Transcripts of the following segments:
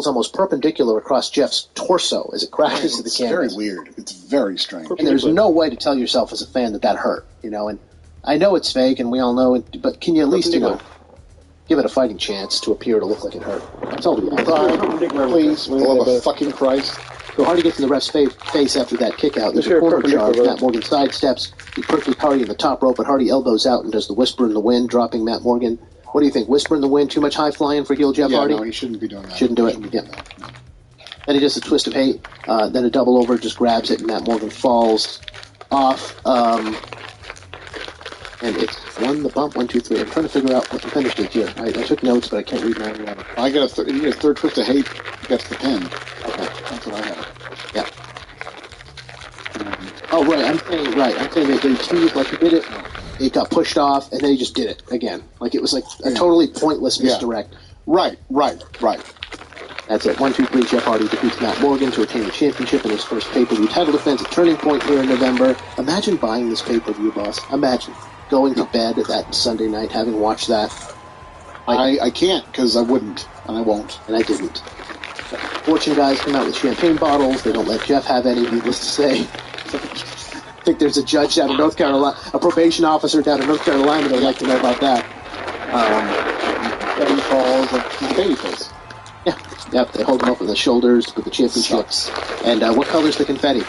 almost perpendicular across Jeff's torso as it crashes to the canvas. It's very weird. It's very strange. And there's no way to tell yourself as a fan that hurt, you know. And I know it's fake, and we all know it, but can you at least, you know, give it a fighting chance to appear to look like it hurt? That's all we want. Please, for the love of fucking Christ. So Hardy gets in the ref's face after that kick out. There's a corner charge. Matt Morgan sidesteps. He prickles Hardy in the top rope, but Hardy elbows out and does the whisper in the wind, dropping Matt Morgan. What do you think? Whisper in the wind, too much high flying for heel Jeff Hardy? No, he shouldn't be doing that. Shouldn't do it. Yeah. Then he does a twist of hate, then a double over, just grabs it, and Matt Morgan falls off. And it's the bump, 1, 2, 3. I'm trying to figure out what the finish is here. I took notes, but I can't read my. I got a third twist of hate. Gets the pin. Okay, that's what I have. Yeah. Oh right, I'm saying that they teased like he did it. It got pushed off, and then he just did it again. Like it was like a totally pointless misdirect. Right. That's it. 1, 2, 3. Jeff Hardy defeats Matt Morgan to attain the championship in his first pay-per-view title defense at Turning Point here in November. Imagine buying this pay-per-view, boss. Imagine going to bed that Sunday night, having watched that. I can't, because I wouldn't, and I won't. And I didn't. Fortune guys come out with champagne bottles. They don't let Jeff have any, needless to say. I think there's a judge down in North Carolina, a probation officer down in North Carolina that would like to know about that. That he calls a babyface. Yeah. Yep, they hold him up on the shoulders with the championships. And what color's the confetti?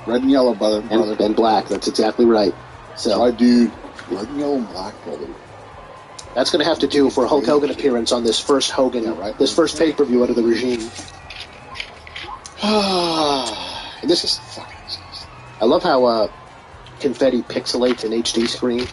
Red and yellow, brother. And black. That's exactly right. So I do red and yellow and black, brother. That's going to have to do for a Hulk Hogan appearance on this first this first pay-per-view out of the regime. And this is fucking. I love how confetti pixelates an HD screen.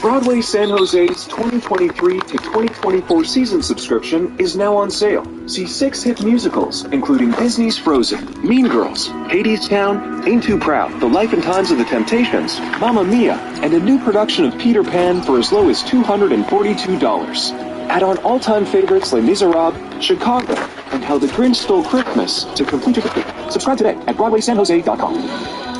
Broadway San Jose's 2023 to 2024 season subscription is now on sale. See 6 hit musicals, including Disney's Frozen, Mean Girls, Hadestown, Ain't Too Proud, The Life and Times of the Temptations, Mamma Mia, and a new production of Peter Pan for as low as $242. Add on all-time favorites Les Miserables, Chicago, and How the Grinch Stole Christmas to complete your ticket. Subscribe today at BroadwaySanJose.com.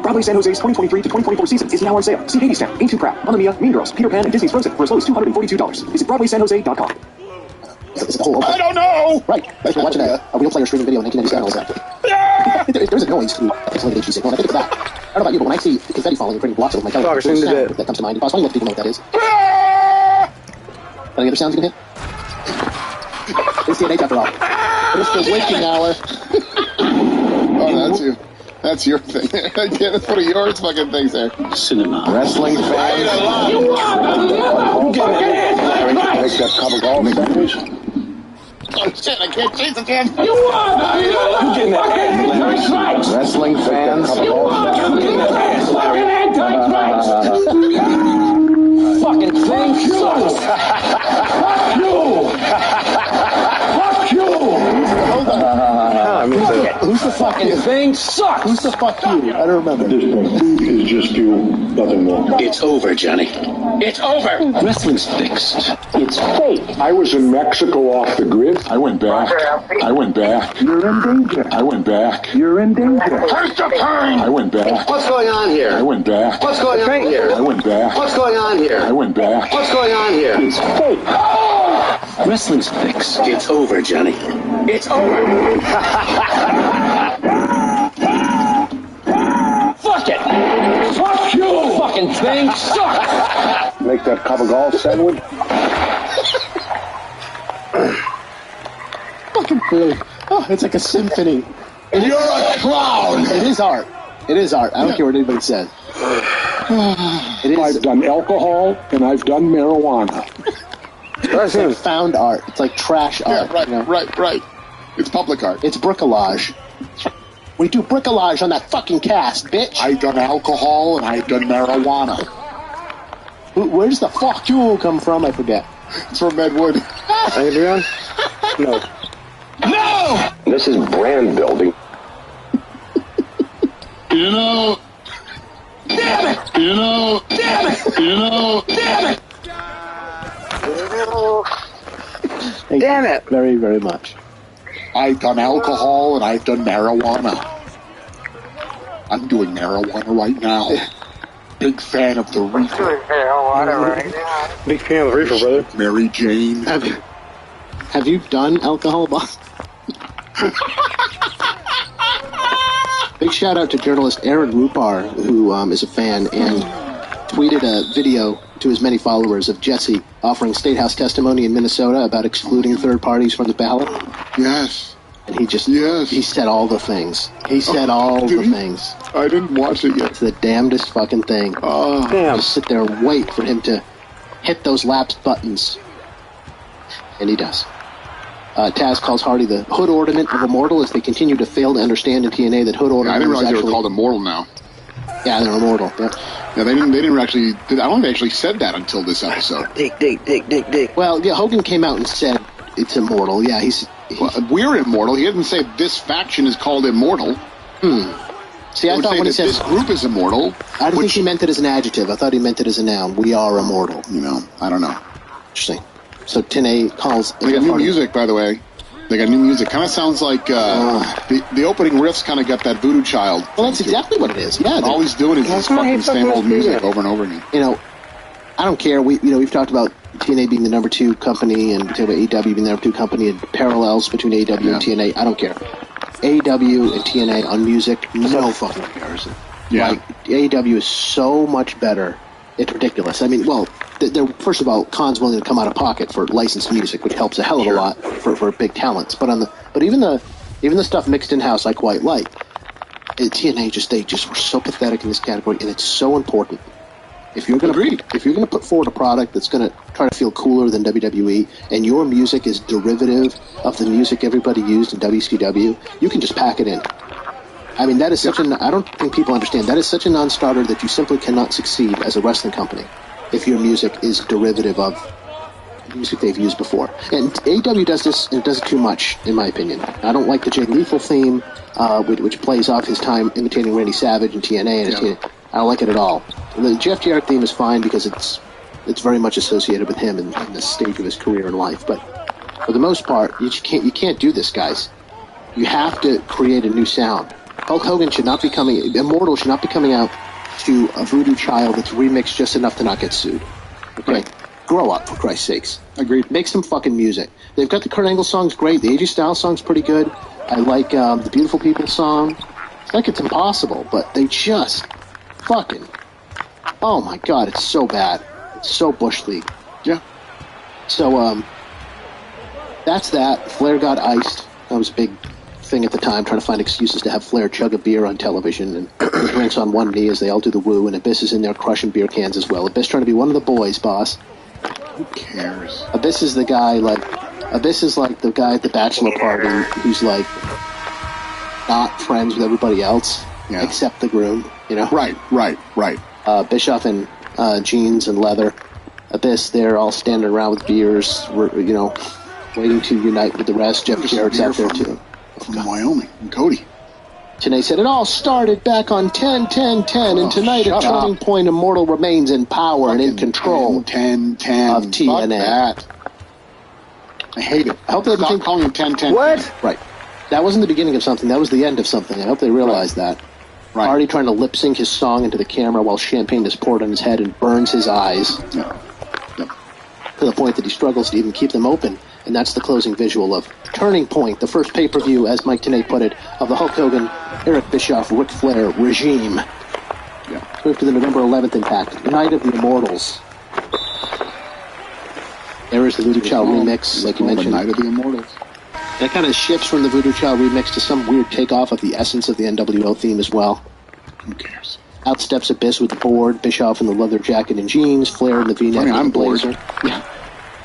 Broadway San Jose's 2023 to 2024 season is now on sale. See Hadestown, Ain't Too Proud, Mamma Mia, Mean Girls, Peter Pan, and Disney's Frozen for as low as $242. Visit BroadwaySanJose.com. I don't know! Right. Thanks for watching a real player streaming video in 1997. There's a noise to pixelated HD signal, and I think it's that. I don't know about you, but when I see confetti falling and creating blocks over my television, there's a sound that comes to mind. Boss, why don't you let people know what that is? Any other sounds you can hit? It's TNA after all. It's the waking hour. Oh, that's you. That's your thing. Yeah, that's one of yours fucking things there. Cinema. Wrestling fans. You won! Make that cover ball sandwich. Oh shit, I can't chase again. You won! You getting that ass, Larry? Wrestling fans. You won! You getting that ass, Larry? Fucking thing sucks! Fuck you! Fuck you! Who's the fucking thing sucks? Who's the fuck you? I don't remember. This thing is just fuel, nothing more. It's over, Johnny. It's over. Wrestling's fixed. It's fake. I was in Mexico off the grid. I went back. You're in danger. I went back. You're in danger. First the pain! I went back. What's going on here? I went back. What's going on here? I went back. What's going on here? I went back. What's going on here? It's fake. Oh! Wrestling's fixed. It's over, Johnny. It's over. Fuck it. Fuck you. Fucking thing sucks. Make that cover ball sandwich. Fucking brilliant. Oh, it's like a symphony. You're a clown. It is art. It is art. I don't care what anybody says. It is. I've done alcohol and I've done marijuana. It's like found art. It's like trash art. Right, you know? right. It's public art. It's bricolage. We do bricolage on that fucking cast, bitch. I've done alcohol and I've done marijuana. Where's the fuck you come from? I forget. It's from Medwood. Adrian? No. No! This is brand building. You know. Damn it! You know. Damn it! You know. Damn it! Thank Damn you it. very, very much. I've done alcohol and I've done marijuana. I'm doing marijuana right now. Big fan of the reefer. Marijuana right now. Big fan of the reefer, brother. Mary Jane. Have you done alcohol, boss? Big shout out to journalist Aaron Rupar, who is a fan and tweeted a video to his many followers of Jesse offering Statehouse testimony in Minnesota about excluding third parties from the ballot. Yes. And he just, Yes. he said all the things. He said all the things. I didn't watch it yet. It's the damnedest fucking thing. Just sit there and wait for him to hit those lapsed buttons. And he does. Taz calls Hardy the hood ornament of Immortal as they continue to fail to understand in TNA that hood ornament I didn't realize is they actually... were called Immortal now. Yeah, they're Immortal. Yeah. Yeah, they didn't actually... I don't think they actually said that until this episode. Dick. Well, yeah, Hogan came out and said it's Immortal. Yeah, Well, we're Immortal. He didn't say this faction is called Immortal. See, I thought when he said this group is Immortal... I don't think he meant it as an adjective. I thought he meant it as a noun. We are Immortal. You know, I don't know. Interesting. So TNA calls... They got new music, by the way. They got new music. Kind of sounds like the opening riffs kind of got that Voodoo Child. Well, that's exactly what it is. Yeah, all he's doing is this fucking same old music over and over again. You know, I don't care. We've talked about TNA being the number 2 company and AEW being the number 2 company and parallels between AEW and TNA. I don't care. AEW and TNA on music, no fucking comparison. Yeah. Like, AEW is so much better. It's ridiculous. I mean, well, they're, first of all, Khan's willing to come out of pocket for licensed music, which helps a hell of a lot for big talents. But even the stuff mixed in house I quite like. TNA they just were so pathetic in this category, and it's so important. If you're gonna put forward a product that's gonna try to feel cooler than WWE, and your music is derivative of the music everybody used in WCW, you can just pack it in. I mean, that is such I don't think people understand. That is such a non-starter that you simply cannot succeed as a wrestling company if your music is derivative of music they've used before. And AEW does this, and it does it too much, in my opinion. I don't like the Jay Lethal theme, which plays off his time imitating Randy Savage and TNA. And I don't like it at all. The Jeff Jarrett theme is fine because it's very much associated with him in this stage of his career in life. But for the most part, you can't do this, guys. You have to create a new sound. Hulk Hogan should not be Immortal should not be coming out to a Voodoo Child that's remixed just enough to not get sued. Okay? Right. Grow up, for Christ's sakes. Agreed. Make some fucking music. They've got the Kurt Angle song's great. The AJ Styles song's pretty good. I like the Beautiful People song. It's like it's impossible, but they just fucking... Oh my god, it's so bad. It's so Bush League. Yeah. So, that's that. Flair got iced. That was a big thing at the time, trying to find excuses to have Flair chug a beer on television, and he drinks on one knee as they all do the woo, and Abyss is in there crushing beer cans as well. Abyss trying to be one of the boys, boss. Who cares? Abyss is the guy, Abyss is like the guy at the bachelor party who's like not friends with everybody else except the groom, you know? Right. Bischoff in jeans and leather. Abyss, they're all standing around with beers, waiting to unite with the rest. Jeff Jarrett's out there too. From Wyoming, and Cody. Tonight said it all started back on 10-10-10, and tonight a turning point. Immortal remains in power and in control 10-10 of TNA. That. I hate it. I hope they Stop calling him 10-10. What? Right. That wasn't the beginning of something. That was the end of something. I hope they realize that. Right. Hardy trying to lip sync his song into the camera while champagne is poured on his head and burns his eyes. Yeah. To the point that he struggles to even keep them open. And that's the closing visual of Turning Point, the first pay-per-view, as Mike Tenay put it, of the Hulk Hogan, Eric Bischoff, Ric Flair regime. Yeah. Move to the November 11th Impact, Night of the Immortals. There is the Voodoo Child remix, like you mentioned. The Night of the Immortals. And it kind of shifts from the Voodoo Child remix to some weird takeoff of the essence of the NWO theme as well. Who cares? Out steps Abyss with the board, Bischoff in the leather jacket and jeans, Flair in the V-neck and the blazer. Yeah.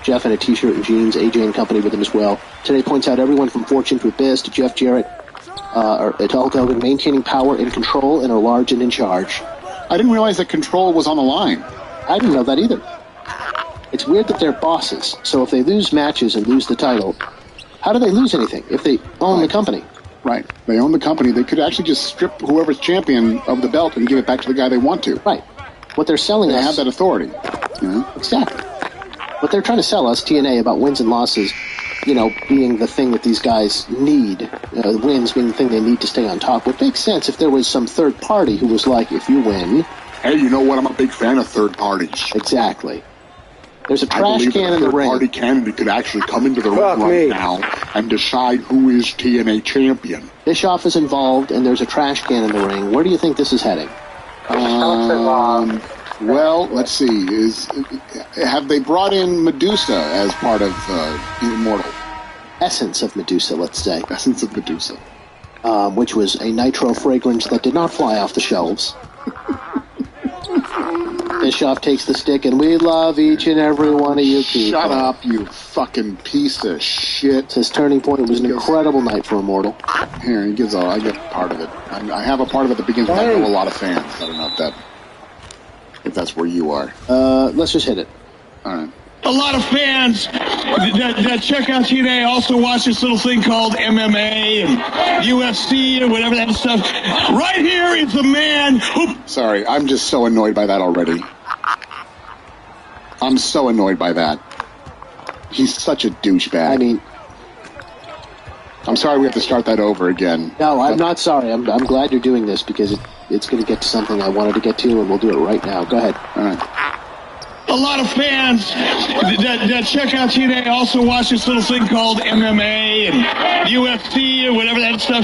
Jeff in a t-shirt and jeans, AJ and company with him as well. Today points out everyone from Fortune to Abyss to Jeff Jarrett, to Hulk Hogan, maintaining power and control and are large and in charge. I didn't realize that control was on the line. I didn't know that either. It's weird that they're bosses, so if they lose matches and lose the title, how do they lose anything if they own the company? Right. They own the company. They could actually just strip whoever's champion of the belt and give it back to the guy they want to. Right. What they're selling us... They have that authority. You know? Exactly. What they're trying to sell us, TNA, about wins and losses, being the thing that these guys need, wins being the thing they need to stay on top, would make sense if there was some third party who was like, if you win... Hey, you know what? I'm a big fan of third parties. Exactly. There's a I trash believe can that in a the ring. third-party candidate could actually come into the ring Fuck right me. now and decide who is TNA champion. Bischoff is involved, and there's a trash can in the ring. Where do you think this is heading? Well, let's see. Have they brought in Medusa as part of Immortal? Essence of Medusa, let's say. Essence of Medusa. Which was a nitro fragrance that did not fly off the shelves. Bischoff takes the stick, and we love each and every one of you people. Shut up, you fucking piece of shit. Says Turning Point was an incredible night for Immortal. Here, he gives I get part of it. I have a part of it that begins with I know a lot of fans. I don't know if that's where you are. Let's just hit it. All right. A lot of fans that check out TNA also watch this little thing called MMA and UFC and whatever that stuff. Right here is the man who... Sorry, I'm just so annoyed by that already. I'm so annoyed by that. He's such a douchebag. I mean... I'm sorry we have to start that over again. No, I'm not sorry. I'm glad you're doing this because it's going to get to something I wanted to get to, and we'll do it right now. Go ahead. All right. A lot of fans that check out TNA also watch this little thing called MMA and UFC and whatever that stuff.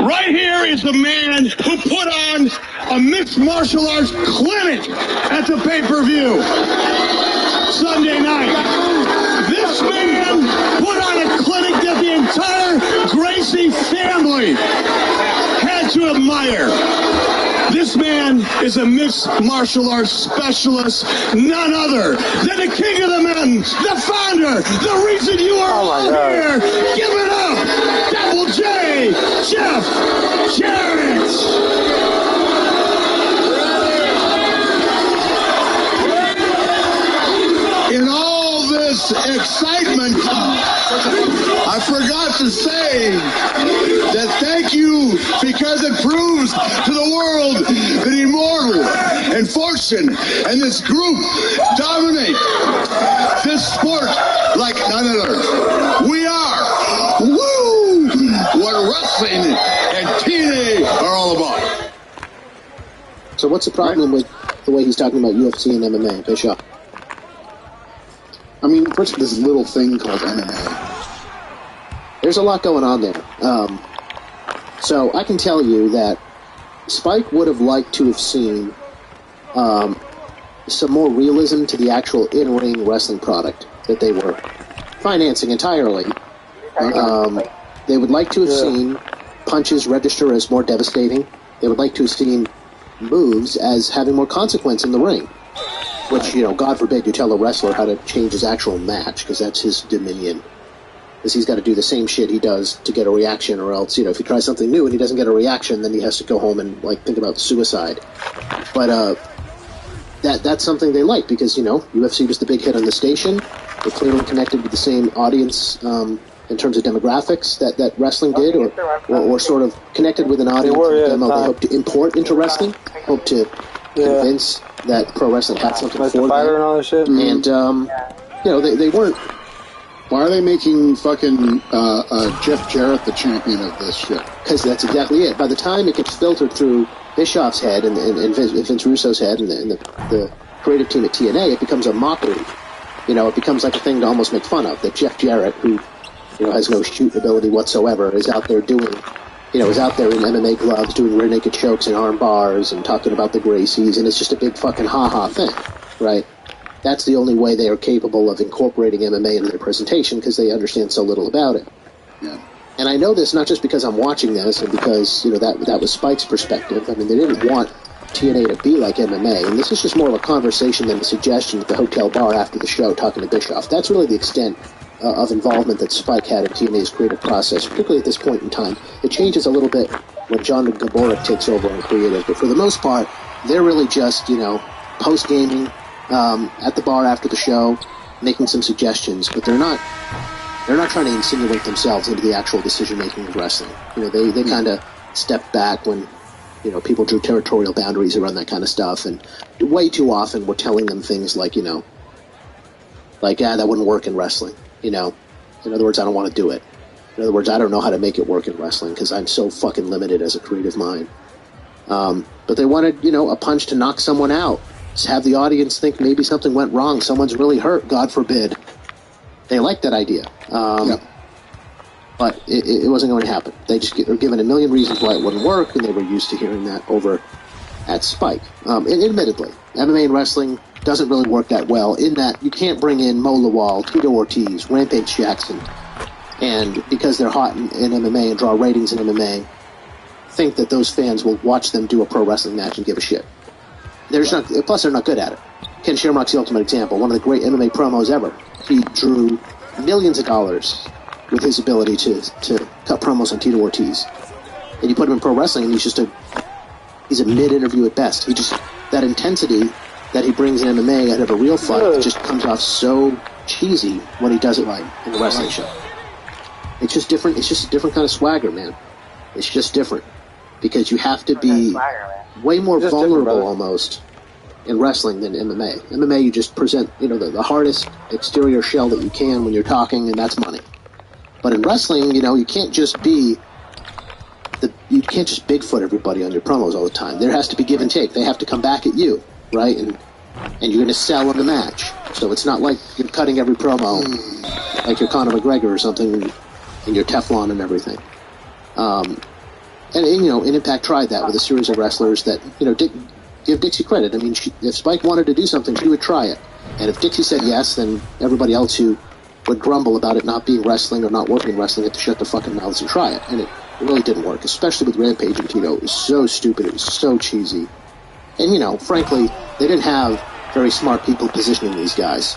Right here is the man who put on a mixed martial arts clinic at the pay-per-view Sunday night. This man put on a clinic that the entire Gracie family had to admire. This man is a mixed martial arts specialist, none other than the king of the mountains, the founder, the reason you are all here. Give it up, Double J, Jeff Jarrett. In all this excitement, I forgot to say that thank you because it proves to the world that Immortal and Fortune and this group dominate this sport like none other. We are, what wrestling and TNA are all about. So what's the problem with the way he's talking about UFC and MMA, Bischoff? I mean, first this little thing called MMA. There's a lot going on there. So I can tell you that Spike would have liked to have seen some more realism to the actual in-ring wrestling product that they were financing entirely. They would like to have seen punches register as more devastating. They would like to have seen moves as having more consequence in the ring. Which, God forbid you tell a wrestler how to change his actual match, because that's his dominion. Because he's got to do the same shit he does to get a reaction, or else, if he tries something new and he doesn't get a reaction, then he has to go home and, think about suicide. But, that's something they like, because, UFC was the big hit on the station. They're clearly connected with the same audience, in terms of demographics that wrestling did, or sort of connected with an audience demo they hope to import into wrestling, hope to convince that pro wrestling had something like for the fighter them. and all that shit. And, they weren't. Why are they making fucking Jeff Jarrett the champion of this shit? Because that's exactly it. By the time it gets filtered through Bischoff's head and Vince Russo's head and the creative team at TNA, it becomes a mockery. It becomes like a thing to almost make fun of. That Jeff Jarrett, who has no shoot ability whatsoever, is out there doing... is out there in MMA gloves doing rear naked chokes and arm bars and talking about the Gracies, and it's just a big fucking ha-ha thing, right? That's the only way they are capable of incorporating MMA into their presentation, because they understand so little about it. Yeah. And I know this not just because I'm watching this and because, that was Spike's perspective. I mean, they didn't want TNA to be like MMA, and this is just more of a conversation than a suggestion at the hotel bar after the show talking to Bischoff. That's really the extent of involvement that Spike had in TNA's creative process, particularly at this point in time. It changes a little bit when John Gaborik takes over on creative, but for the most part, they're really just, post-gaming, at the bar after the show, making some suggestions, but they're not trying to insinuate themselves into the actual decision-making of wrestling. They kind of stepped back when, people drew territorial boundaries around that kind of stuff, and way too often we're telling them things like, that wouldn't work in wrestling. In other words, I don't want to do it. In other words, I don't know how to make it work in wrestling because I'm so fucking limited as a creative mind. But they wanted, a punch to knock someone out. have the audience think maybe something went wrong, someone's really hurt, God forbid. They liked that idea. But it wasn't going to happen. They just were given a million reasons why it wouldn't work, and they were used to hearing that over at Spike. And admittedly, MMA and wrestling doesn't really work that well in that you can't bring in Mo Lawal, Tito Ortiz, Rampage Jackson, and because they're hot in MMA and draw ratings in MMA, think that those fans will watch them do a pro wrestling match and give a shit. Plus, they're not good at it. Ken Shamrock's the ultimate example. One of the great MMA promos ever. He drew millions of dollars with his ability to cut promos on Tito Ortiz. And you put him in pro wrestling, and he's a mid-interview at best. That intensity that he brings in MMA out of a real fight just comes off so cheesy when he does it right in a wrestling show. It's just different. It's just a different kind of swagger, man. It's just different. Because you have to be way more vulnerable almost in wrestling than MMA. MMA, you just present, the hardest exterior shell that you can when you're talking, and that's money. But in wrestling, you can't just Bigfoot everybody on your promos all the time. There has to be give and take. They have to come back at you, right? And you're going to sell in the match. So it's not like you're cutting every promo like you're Conor McGregor or something, and you're Teflon and everything. And Impact tried that with a series of wrestlers that, give Dixie credit. I mean, if Spike wanted to do something, she would try it. And if Dixie said yes, then everybody else who would grumble about it not being wrestling or not working wrestling had to shut their fucking mouths and try it. And it really didn't work, especially with Rampage and Tito. It was so stupid. It was so cheesy. And, frankly, they didn't have very smart people positioning these guys.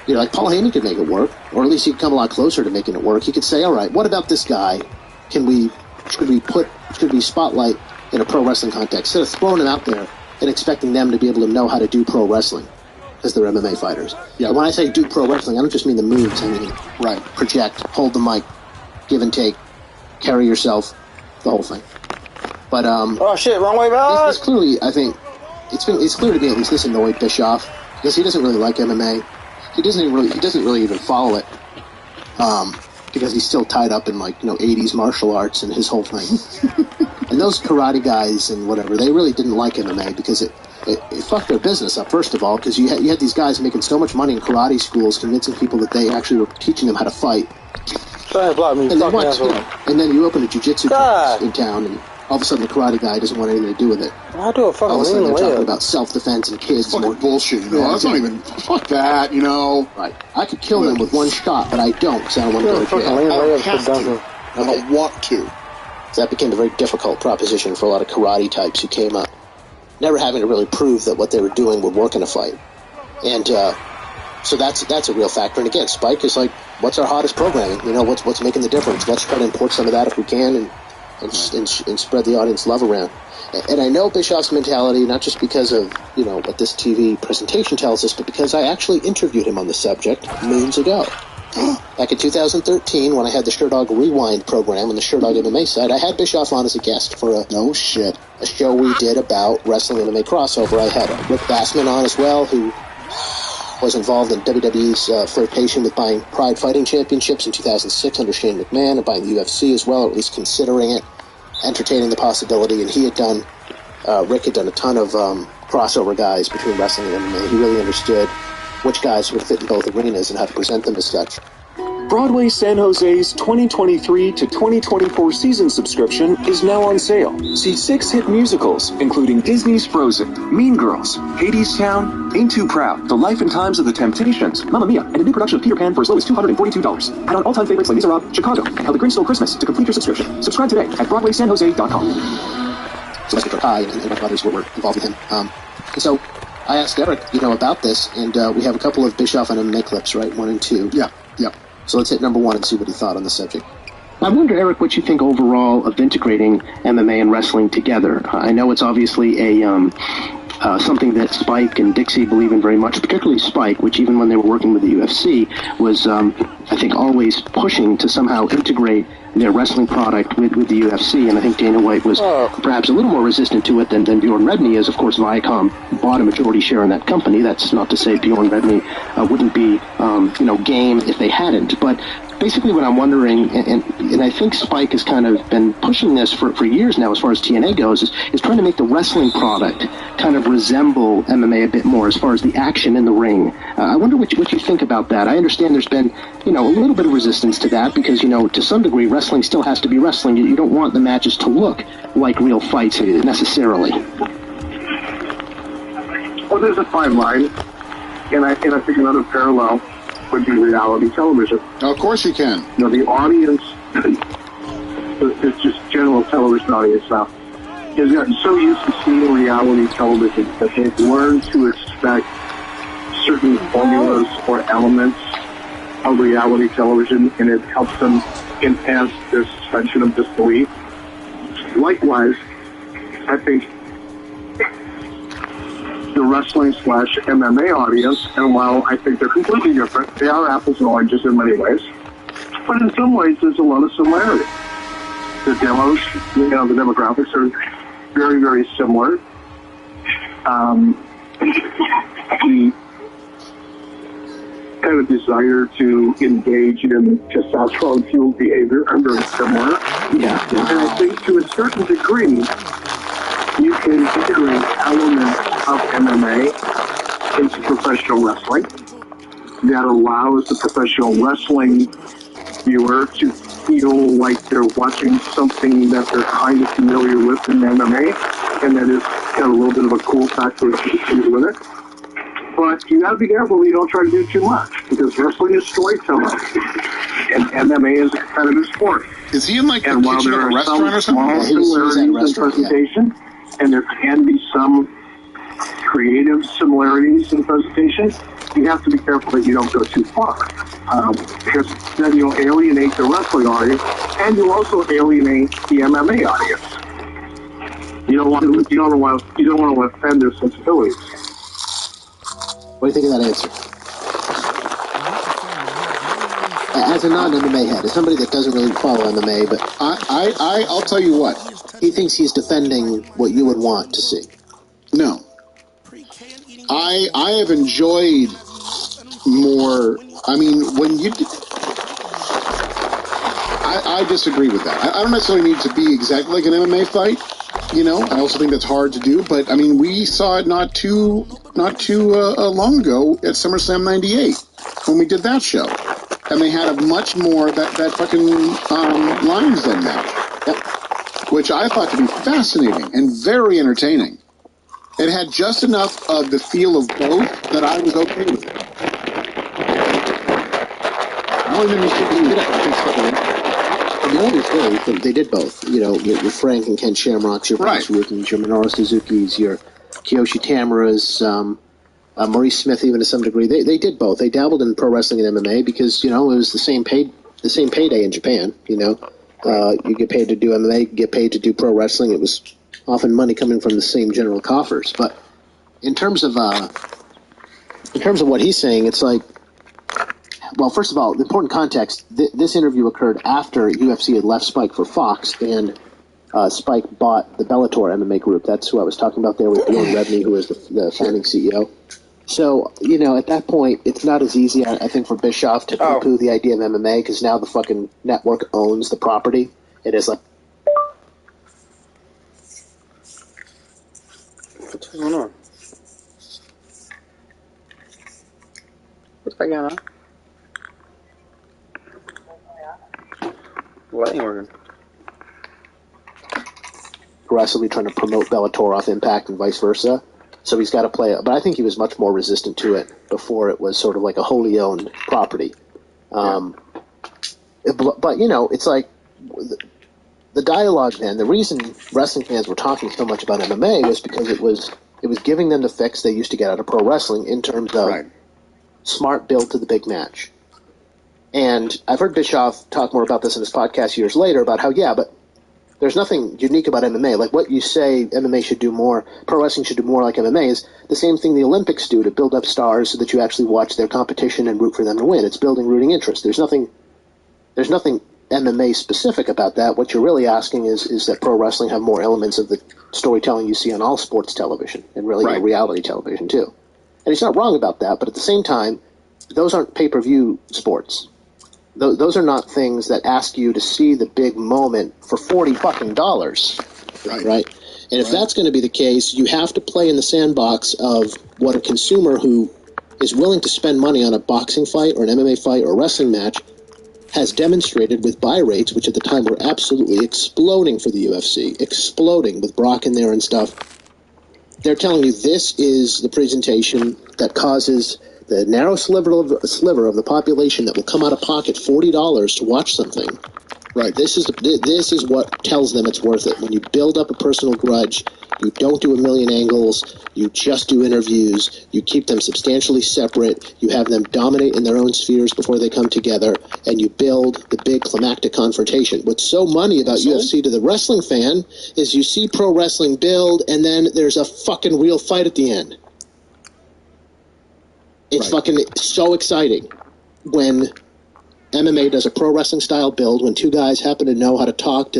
Like Paul Heyman could make it work, or at least he could come a lot closer to making it work. He could say, all right, what about this guy? Should we spotlight in a pro wrestling context, instead of throwing him out there and expecting them to be able to know how to do pro wrestling because they're MMA fighters. Yeah. And when I say do pro wrestling, I don't just mean the moves. I mean, project, hold the mic, give and take, carry yourself, the whole thing. But oh shit, wrong way, man. This clearly, I think it's clear to me at least this annoyed Bischoff because he doesn't really like MMA. He doesn't really even follow it. Because he's still tied up in 80s martial arts and his whole thing. And those karate guys and whatever, they really didn't like MMA because it fucked their business up, first of all, because you had these guys making so much money in karate schools convincing people that they actually were teaching them how to fight. And then you open a jiu-jitsu class in town, and all of a sudden the karate guy doesn't want anything to do with it. I do a fucking all of a sudden they're talking about self-defense and kids. It's fucking bullshit, That's not even... Fuck that, Right. I could kill them with one shot, but I don't, because I don't want to go to jail. I don't have to. I don't want to. So that became a very difficult proposition for a lot of karate types who came up, never having to really prove that what they were doing would work in a fight. And so that's a real factor. And again, Spike is like, what's our hottest programming? What's making the difference? Let's try to import some of that if we can and spread the audience love around. And I know Bischoff's mentality, not just because of, what this TV presentation tells us, but because I actually interviewed him on the subject moons ago. Back in 2013, when I had the Sherdog Rewind program on the Sherdog MMA site, I had Bischoff on as a guest for a show we did about wrestling MMA crossover. I had Rick Bassman on as well, who was involved in WWE's flirtation with buying Pride Fighting Championships in 2006 under Shane McMahon, and buying the UFC as well, or at least considering it, entertaining the possibility. And Rick had done a ton of crossover guys between wrestling and MMA. He really understood which guys would fit in both arenas and how to present them as such. Broadway San Jose's 2023 to 2024 season subscription is now on sale. See 6 hit musicals, including Disney's Frozen, Mean Girls, Hadestown, Ain't Too Proud, The Life and Times of the Temptations, Mamma Mia, and a new production of Peter Pan for as low as $242. Add on all-time favorites like Les Miserables, Chicago, and How the Grinch Stole Christmas to complete your subscription. Subscribe today at BroadwaySanJose.com. So Mr. Kai and my brothers were involved with him. And so I asked Eric, about this, and we have a couple of Bischoff and MMA clips, right? 1 and 2. Yeah. So let's hit number 1 and see what he thought on the subject. I wonder, Eric, what you think overall of integrating MMA and wrestling together. I know it's obviously something that Spike and Dixie believe in very much, particularly Spike, which even when they were working with the UFC was, I think, always pushing to somehow integrate their wrestling product with the UFC, and I think Dana White was perhaps a little more resistant to it than Bjorn Rebney is. Of course, Viacom bought a majority share in that company. That's not to say Bjorn Rebney wouldn't be, game if they hadn't, but basically what I'm wondering, and I think Spike has kind of been pushing this for years now as far as TNA goes, is trying to make the wrestling product kind of resemble MMA a bit more as far as the action in the ring. I wonder what you think about that. I understand there's been, a little bit of resistance to that because, to some degree, wrestling still has to be wrestling. You don't want the matches to look like real fights necessarily. Well, there's a fine line, and I think another parallel would be reality television. Of course you can. The audience, it's just general television audience now, has gotten so used to seeing reality television that they've learned to expect certain formulas or elements of reality television, and it helps them enhance their suspension of disbelief. Likewise, I think the wrestling/MMA audience, and while I think they're completely different, they are apples and oranges in many ways, but in some ways there's a lot of similarity. The demos, the demographics are very, very similar. The kind of desire to engage in testosterone-fueled behavior are very similar. Yeah. And I think to a certain degree, you can integrate elements of MMA into professional wrestling that allows the professional wrestling viewer to feel like they're watching something that they're kind of familiar with in MMA, and that is got a little bit of a cool factor with it. But you gotta be careful you don't try to do too much, because wrestling is storytelling, and MMA is a competitive sport. Is he in like and the while kitchen there of a are restaurant some or something? small similarities in presentation, and there can be some creative similarities in presentation, you have to be careful that you don't go too far, because then you'll alienate the wrestling audience, and you'll also alienate the MMA audience. You don't want to offend their sensibilities. What do you think of that answer? As a non-MMA head, as somebody that doesn't really follow MMA, but I'll tell you what. He thinks he's defending what you would want to see. No. I have enjoyed more. I mean, when you... I disagree with that. I don't necessarily need to be exactly like an MMA fight. I also think that's hard to do. But, I mean, we saw it not too long ago at SummerSlam 98 when we did that show. And they had a much more, that fucking Lions Den match. Yep. Which I thought to be fascinating and very entertaining. It had just enough of the feel of both that I was okay with it. They did both. Your Frank and Ken Shamrocks, your Ross Rukins, your Minoru Suzuki's, your Kiyoshi Tamura's, Maurice Smith, even to some degree. They did both. They dabbled in pro wrestling and MMA because it was the same payday in Japan. You get paid to do MMA, you get paid to do pro wrestling. It was often money coming from the same general coffers. But in terms of what he's saying, it's like, well, first of all, the important context, this interview occurred after UFC had left Spike for Fox, and Spike bought the Bellator MMA group. That's who I was talking about there with Bjorn Rebney, who is the founding CEO. So, at that point, it's not as easy, I think, for Bischoff to poo-poo the idea of MMA, because now the fucking network owns the property. It is like... What's going on? What's going on? What ain't working? Aggressively trying to promote Bellator off Impact and vice versa. So he's got to play it. But I think he was much more resistant to it before it was sort of like a wholly owned property. But, it's like the dialogue then, the reason wrestling fans were talking so much about MMA was because it was giving them the fix they used to get out of pro wrestling in terms of smart build to the big match. And I've heard Bischoff talk more about this in his podcast years later about how, but there's nothing unique about MMA. Like what you say MMA should do more, pro wrestling should do more like MMA is the same thing the Olympics do to build up stars so that you actually watch their competition and root for them to win. It's building rooting interest. There's nothing MMA specific about that. What you're really asking is that pro wrestling have more elements of the storytelling you see on all sports television and really reality television too. And he's not wrong about that, but at the same time, those aren't pay-per-view sports. Those are not things that ask you to see the big moment for $40 fucking dollars, right? And if that's going to be the case, you have to play in the sandbox of what a consumer who is willing to spend money on a boxing fight or an MMA fight or a wrestling match has demonstrated with buy rates, which at the time were absolutely exploding for the UFC, exploding with Brock in there and stuff. They're telling you this is the presentation that causes the narrow sliver of the population that will come out of pocket $40 to watch something. Right. This is what tells them it's worth it. When you build up a personal grudge, you don't do a million angles, you just do interviews, you keep them substantially separate, you have them dominate in their own spheres before they come together, and you build the big climactic confrontation. What's so money about UFC to the wrestling fan is you see pro wrestling build, and then there's a fucking real fight at the end. It's fucking so exciting when MMA does a pro wrestling style build, when two guys happen to know how to talk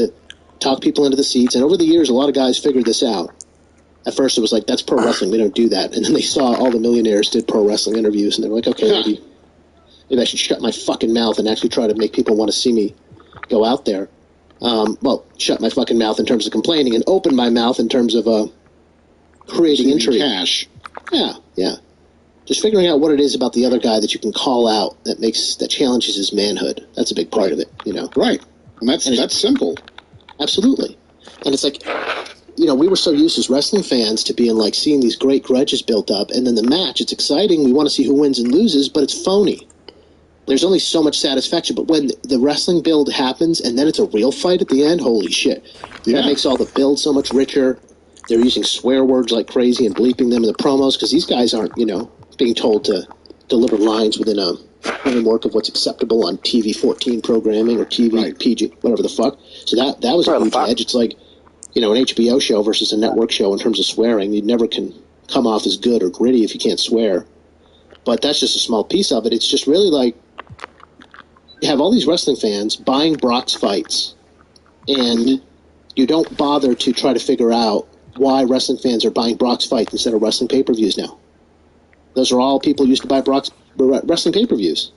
people into the seats. And over the years, a lot of guys figured this out. At first, it was like, that's pro wrestling. We don't do that. And then they saw all the millionaires did pro wrestling interviews, and they were like, okay, maybe I should shut my fucking mouth and actually try to make people want to see me go out there. Well, shut my fucking mouth in terms of complaining and open my mouth in terms of creating intrigue. Cash. Yeah. Just figuring out what it is about the other guy that you can call out that challenges his manhood. That's a big part of it, you know. Right. And that's simple. Absolutely. And it's like, you know, we were so used as wrestling fans to being like seeing these great grudges built up, and then the match, it's exciting. We want to see who wins and loses, but it's phony. There's only so much satisfaction. But when the wrestling build happens and then it's a real fight at the end, holy shit. Yeah. That makes all the build so much richer. They're using swear words like crazy and bleeping them in the promos because these guys aren't, you know, being told to deliver lines within a framework of what's acceptable on TV 14 programming or TV PG, whatever the fuck. So that was a huge edge. It's like, you know, an HBO show versus a network show in terms of swearing. You never can come off as good or gritty if you can't swear. But that's just a small piece of it. It's just really like you have all these wrestling fans buying Brock's fights, and you don't bother to try to figure out why wrestling fans are buying Brock's fights instead of wrestling pay-per-views now. Those are all people who used to buy Brock's wrestling pay-per-views.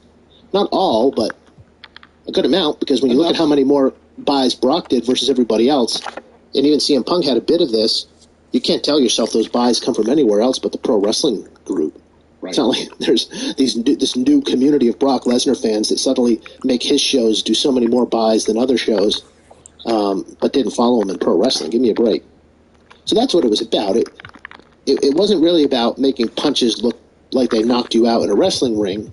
Not all, but a good amount, because when you look at how many more buys Brock did versus everybody else, and even CM Punk had a bit of this, you can't tell yourself those buys come from anywhere else but the pro wrestling group. Right. It's not like there's this new community of Brock Lesnar fans that suddenly make his shows do so many more buys than other shows, but didn't follow him in pro wrestling. Give me a break. So that's what it was about. It wasn't really about making punches look like they knocked you out in a wrestling ring.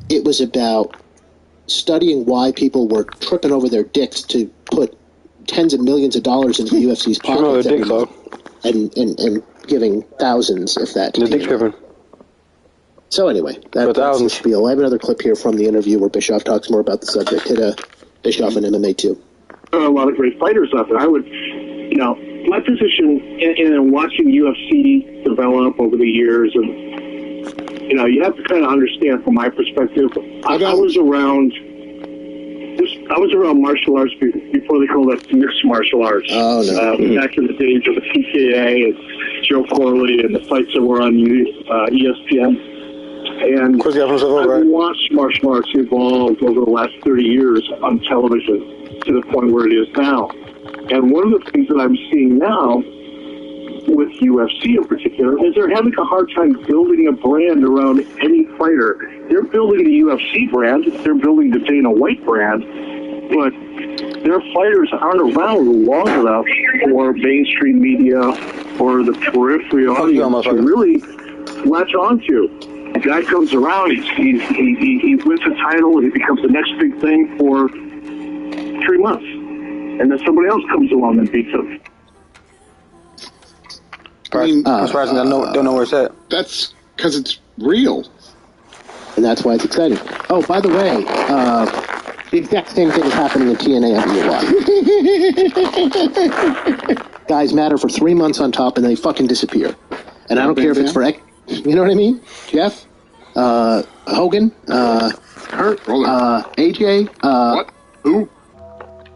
It was about studying why people were tripping over their dicks to put tens of millions of dollars into the UFC's pockets and giving thousands, if that. The dick tripping. So anyway, that's the spiel. I have another clip here from the interview where Bischoff talks more about the subject. Hit Bischoff and MMA too. There are a lot of great fighters out there. I would, you know, my position in watching UFC develop over the years, and you know, you have to kind of understand from my perspective. I was around martial arts before they called it mixed martial arts. Oh no! Back in the days of the PKA and Joe Corley and the fights that were on ESPN. And I've watched martial arts evolve over the last 30 years on television to the point where it is now. And one of the things that I'm seeing now with UFC in particular is they're having a hard time building a brand around any fighter. They're building the UFC brand, they're building the Dana White brand, but their fighters aren't around long enough for mainstream media or the peripheral audience to really latch onto. The guy comes around, he wins a title, and he becomes the next big thing for 3 months. And then somebody else comes along and beats him. I mean, surprising, I don't know where it's at. That's because it's real. And that's why it's exciting. Oh, by the way, the exact same thing is happening in TNA everywhere. Guys matter for 3 months on top, and then they fucking disappear. And I don't care if it's for... You know what I mean? Jeff? Hogan? Kurt? AJ? What? Who?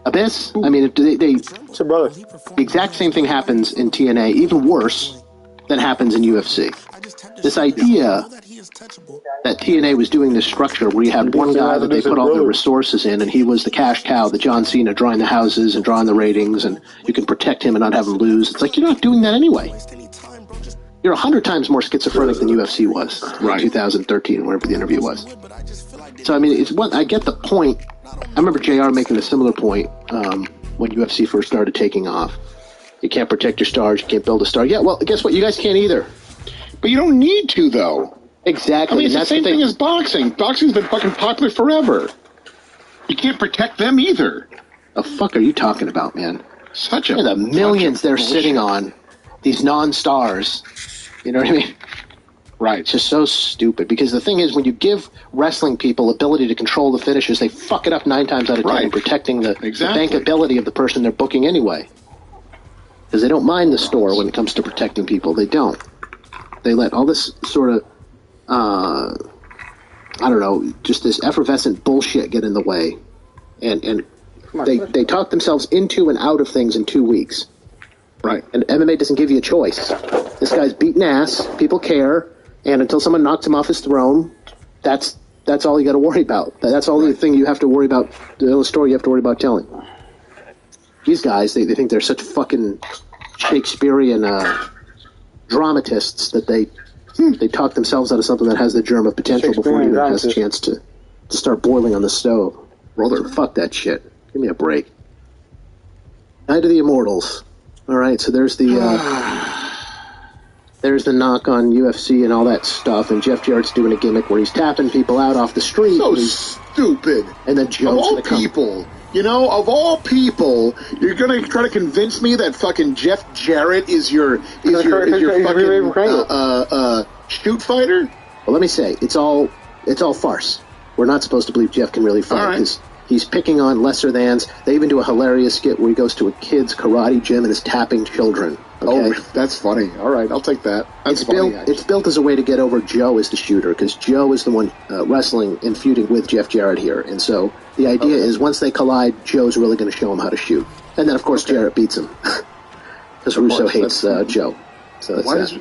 Abyss? I mean, It's a brother. The exact same thing happens in TNA, even worse than happens in UFC. This idea that TNA was doing this structure where you had one guy that they put all their resources in, and he was the cash cow, the John Cena, drawing the houses and drawing the ratings, and you can protect him and not have him lose. It's like, you're not doing that anyway. You're 100 times more schizophrenic than UFC was in 2013, wherever the interview was. So, I mean, I get the point. I remember JR making a similar point when UFC first started taking off. You can't protect your stars, you can't build a star. Yeah, well, guess what? You guys can't either. But you don't need to, though. Exactly. I mean, it's the same thing as boxing. Boxing's been fucking popular forever. You can't protect them either. The fuck are you talking about, man? Such a... the millions they're sitting on, these non-stars. You know what I mean? Right. It's just so stupid. Because the thing is, when you give wrestling people ability to control the finishes, they fuck it up 9 times out of 10 in protecting the bankability of the person they're booking anyway. Because they don't mind the store when it comes to protecting people. They don't. They let all this sort of, I don't know, just this effervescent bullshit get in the way. And they talk themselves into and out of things in 2 weeks. Right. And MMA doesn't give you a choice. This guy's beating ass, people care, and until someone knocks him off his throne, that's all you got to worry about. That's all the thing you have to worry about, the only story you have to worry about telling. These guys, they think they're such fucking Shakespearean dramatists that they talk themselves out of something that has the germ of potential before it even has a chance to start boiling on the stove. Brother, fuck that shit. Give me a break. Night of the Immortals. All right, so there's the knock on UFC and all that stuff, and Jeff Jarrett's doing a gimmick where he's tapping people out off the street. So stupid. And then Joe's going to come. Of all people, you know, of all people, you're going to try to convince me that fucking Jeff Jarrett is your fucking shoot fighter? Well, let me say, it's all farce. We're not supposed to believe Jeff can really fight because he's picking on lesser thans. They even do a hilarious skit where he goes to a kid's karate gym and is tapping children. Okay? Oh, that's funny. All right, I'll take that. That's funny. It's built as a way to get over Joe as the shooter, because Joe is the one wrestling and feuding with Jeff Jarrett here. And so the idea is once they collide, Joe's really going to show him how to shoot. And then, of course, Jarrett beats him. Because Russo hates Joe. So that's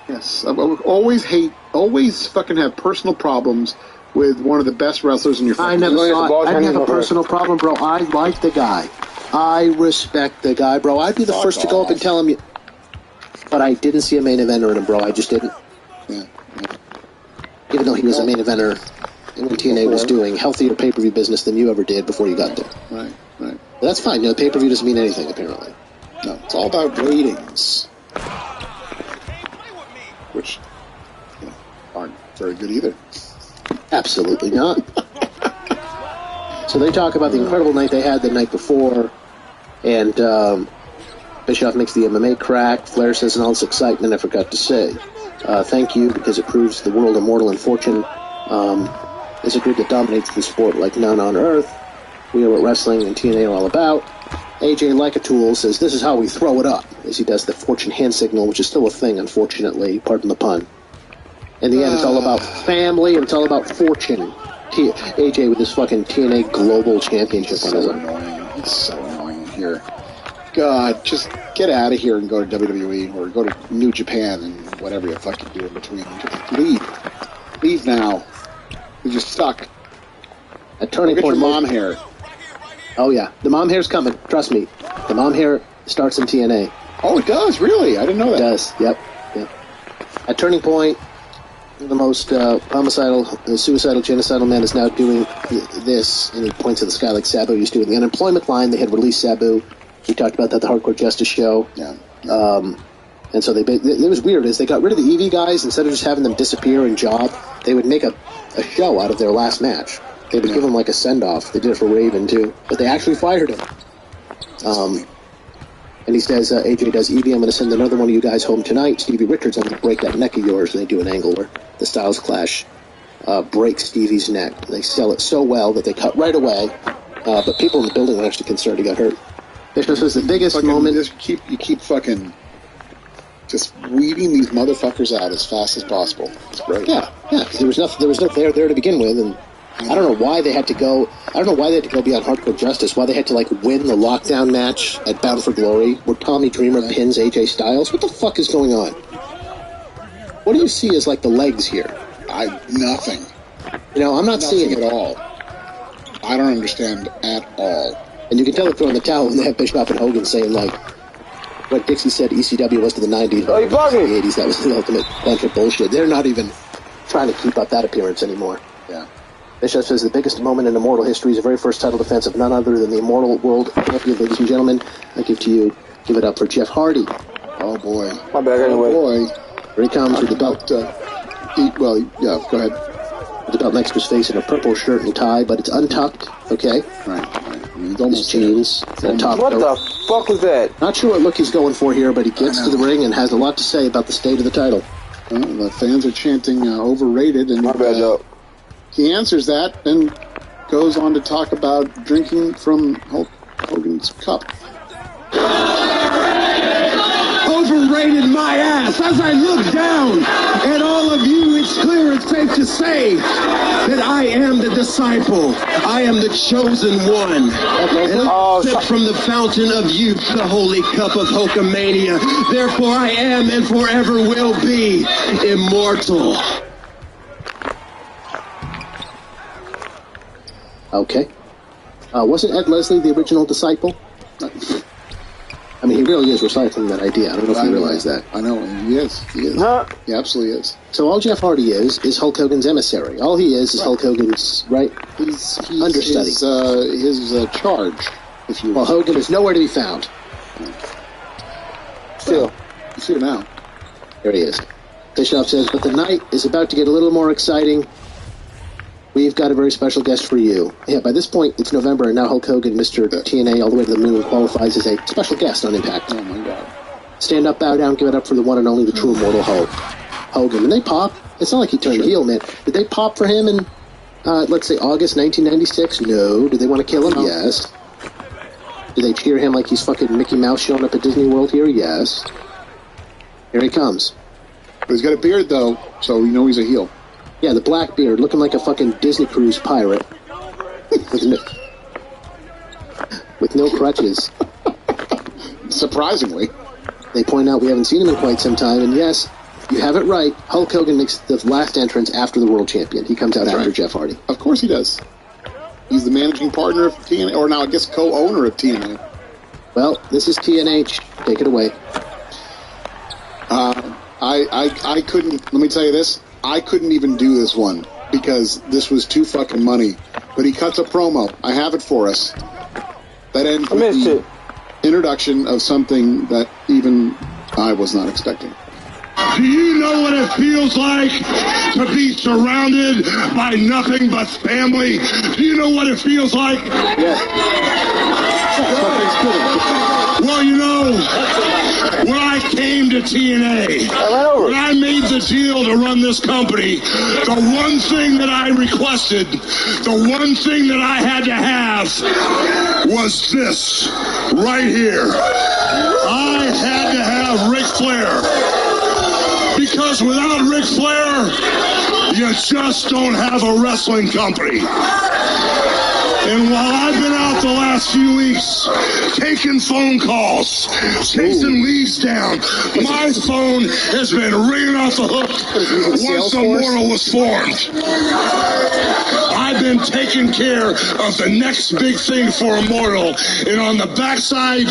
yes, I always fucking have personal problems with one of the best wrestlers in your family. I didn't have a personal problem, bro. I like the guy. I respect the guy, bro. I'd be the first to go up and tell him, but I didn't see a main eventer in him, bro. I just didn't. Yeah. Even though he was a main eventer when TNA was doing healthier pay-per-view business than you ever did before you got there. Right. But that's fine. You know, pay-per-view doesn't mean anything, apparently. No, it's all about ratings. Which, aren't very good either. Absolutely not. So they talk about the incredible night they had the night before, and Bischoff makes the MMA crack. Flair says, in all this excitement, I forgot to say, thank you, because it proves the world immortal and Fortune is a group that dominates the sport like none on earth. We are what wrestling and TNA are all about. AJ Like-a-Tool says, this is how we throw it up, as he does the Fortune hand signal, which is still a thing, unfortunately, pardon the pun. In the end, it's all about family, and it's all about fortune. AJ with this fucking TNA Global Championship on his arm. It's so annoying here. God, just get out of here and go to WWE or go to New Japan and whatever you fucking do in between. Just leave. Leave now. You're just stuck. A turning point. Get your mom hair. Oh, yeah. The mom hair's coming. Trust me. The mom hair starts in TNA. Oh, it does? Really? I didn't know that. It does. Yep. A turning point. The most homicidal, suicidal, genocidal man is now doing this, and he points at the sky like Sabu used to. In the unemployment line, they had released Sabu. We talked about that at the Hardcore Justice show. Yeah. And so it was weird, is they got rid of the EV guys. Instead of just having them disappear and job, they would make a show out of their last match. They would give him like a send-off. They did it for Raven, too. But they actually fired him. And he says, AJ does, Evie, I'm going to send another one of you guys home tonight. Stevie Richards, I'm going to break that neck of yours. And they do an angle where the Styles Clash breaks Stevie's neck. They sell it so well that they cut right away. But people in the building were actually concerned he got hurt. This was the biggest moment. You keep fucking just weeding these motherfuckers out as fast as possible. It's great. Yeah, because there was no there to begin with, and I don't know why they had to go. I don't know why they had to go beyond Hardcore Justice. Why they had to win the lockdown match at Bound for Glory, where Tommy Dreamer pins AJ Styles. What the fuck is going on? What do you see as like the legs here? Nothing. You know, I'm not seeing it at all. I don't understand at all. And you can tell they're throwing the towel when they have Bischoff and Hogan saying, like, what Dixie said ECW was to the 90s, Oh, you the 80s, that was the ultimate bunch of bullshit. They're not even trying to keep up that appearance anymore. Yeah. Bischoff says the biggest moment in Immortal history is the very first title defense of none other than the Immortal World Champion. Ladies and gentlemen, I give it up for Jeff Hardy. Oh, boy. My bad, anyway. Oh, boy. Here he comes with the belt. Go ahead. With the belt next to his face in a purple shirt and tie, but it's untucked, okay? Right. He's His almost jeans, and a top What coat. the fuck was that? Not sure what look he's going for here, but he gets to the ring and has a lot to say about the state of the title. The fans are chanting overrated, and My bad, though. he answers that and goes on to talk about drinking from Hulk Hogan's cup. Overrated my ass. As I look down at all of you, it's clear and safe to say that I am the disciple. I am the chosen one. And I sip from the fountain of youth, the holy cup of Hulkamania. Therefore I am and forever will be immortal. Okay. Wasn't Ed Leslie the original disciple? I mean, he really is recycling that idea. I don't know if you realize that. I know, he is. Huh? He absolutely is. So all Jeff Hardy is Hulk Hogan's emissary. All he is Hulk Hogan's, right? He's understudy. His charge, if you will. Well, Hogan is nowhere to be found. Still. You see it now. There he is. Bischoff says, but the night is about to get a little more exciting. We've got a very special guest for you. Yeah, by this point, it's November, and now Hulk Hogan, Mr. TNA, all the way to the moon, qualifies as a special guest on Impact. Oh, my God. Stand up, bow down, give it up for the one and only, the true immortal Hulk Hogan. And they pop. It's not like he turned heel, man. Did they pop for him in, let's say, August 1996? No. Did they want to kill him? No. Yes. Did they cheer him like he's fucking Mickey Mouse showing up at Disney World here? Yes. Here he comes. But he's got a beard, though, so you know he's a heel. Yeah, the black beard, looking like a fucking Disney Cruise pirate. with no crutches. Surprisingly. They point out we haven't seen him in quite some time, and yes, you have it right, Hulk Hogan makes the last entrance after the world champion. He comes out after Jeff Hardy. Of course he does. He's the managing partner of TNA, or now I guess co-owner of TNA. Well, this is TNH. Take it away. I couldn't, let me tell you this, I couldn't even do this one because this was too fucking money. But he cuts a promo. I have it for us. That ends with the introduction of something that even I was not expecting. Do you know what it feels like to be surrounded by nothing but family? Do you know what it feels like? Well, you know, when I came to TNA, when I made the deal to run this company, the one thing that I requested, the one thing that I had to have was this right here. I had to have Ric Flair. Because without Ric Flair, you just don't have a wrestling company. And while I've been out the last few weeks taking phone calls, chasing leads down, my phone has been ringing off the hook once Immortal was formed. I've been taking care of the next big thing for Immortal. And on the backside,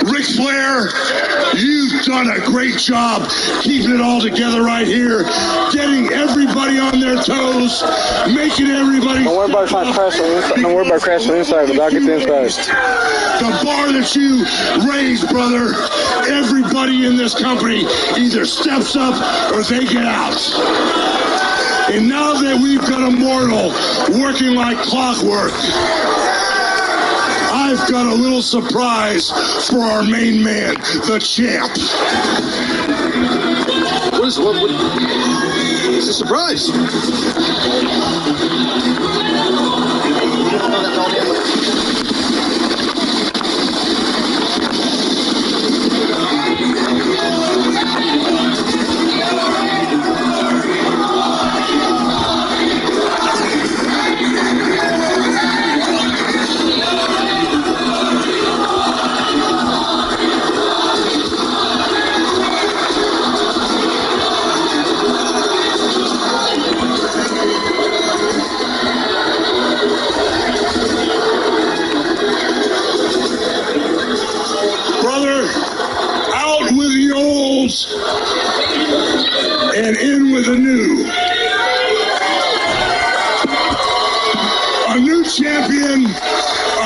Ric Flair, you've done a great job keeping it all together right here, getting everybody on their toes, making everybody... Don't worry about trying to crash on the inside. Don't worry about crashing on the inside, but I'll get the inside. The bar that you raised, brother, everybody in this company either steps up or they get out. And now that we've got Immortal working like clockwork, I've got a little surprise for our main man, the champ. What is a surprise?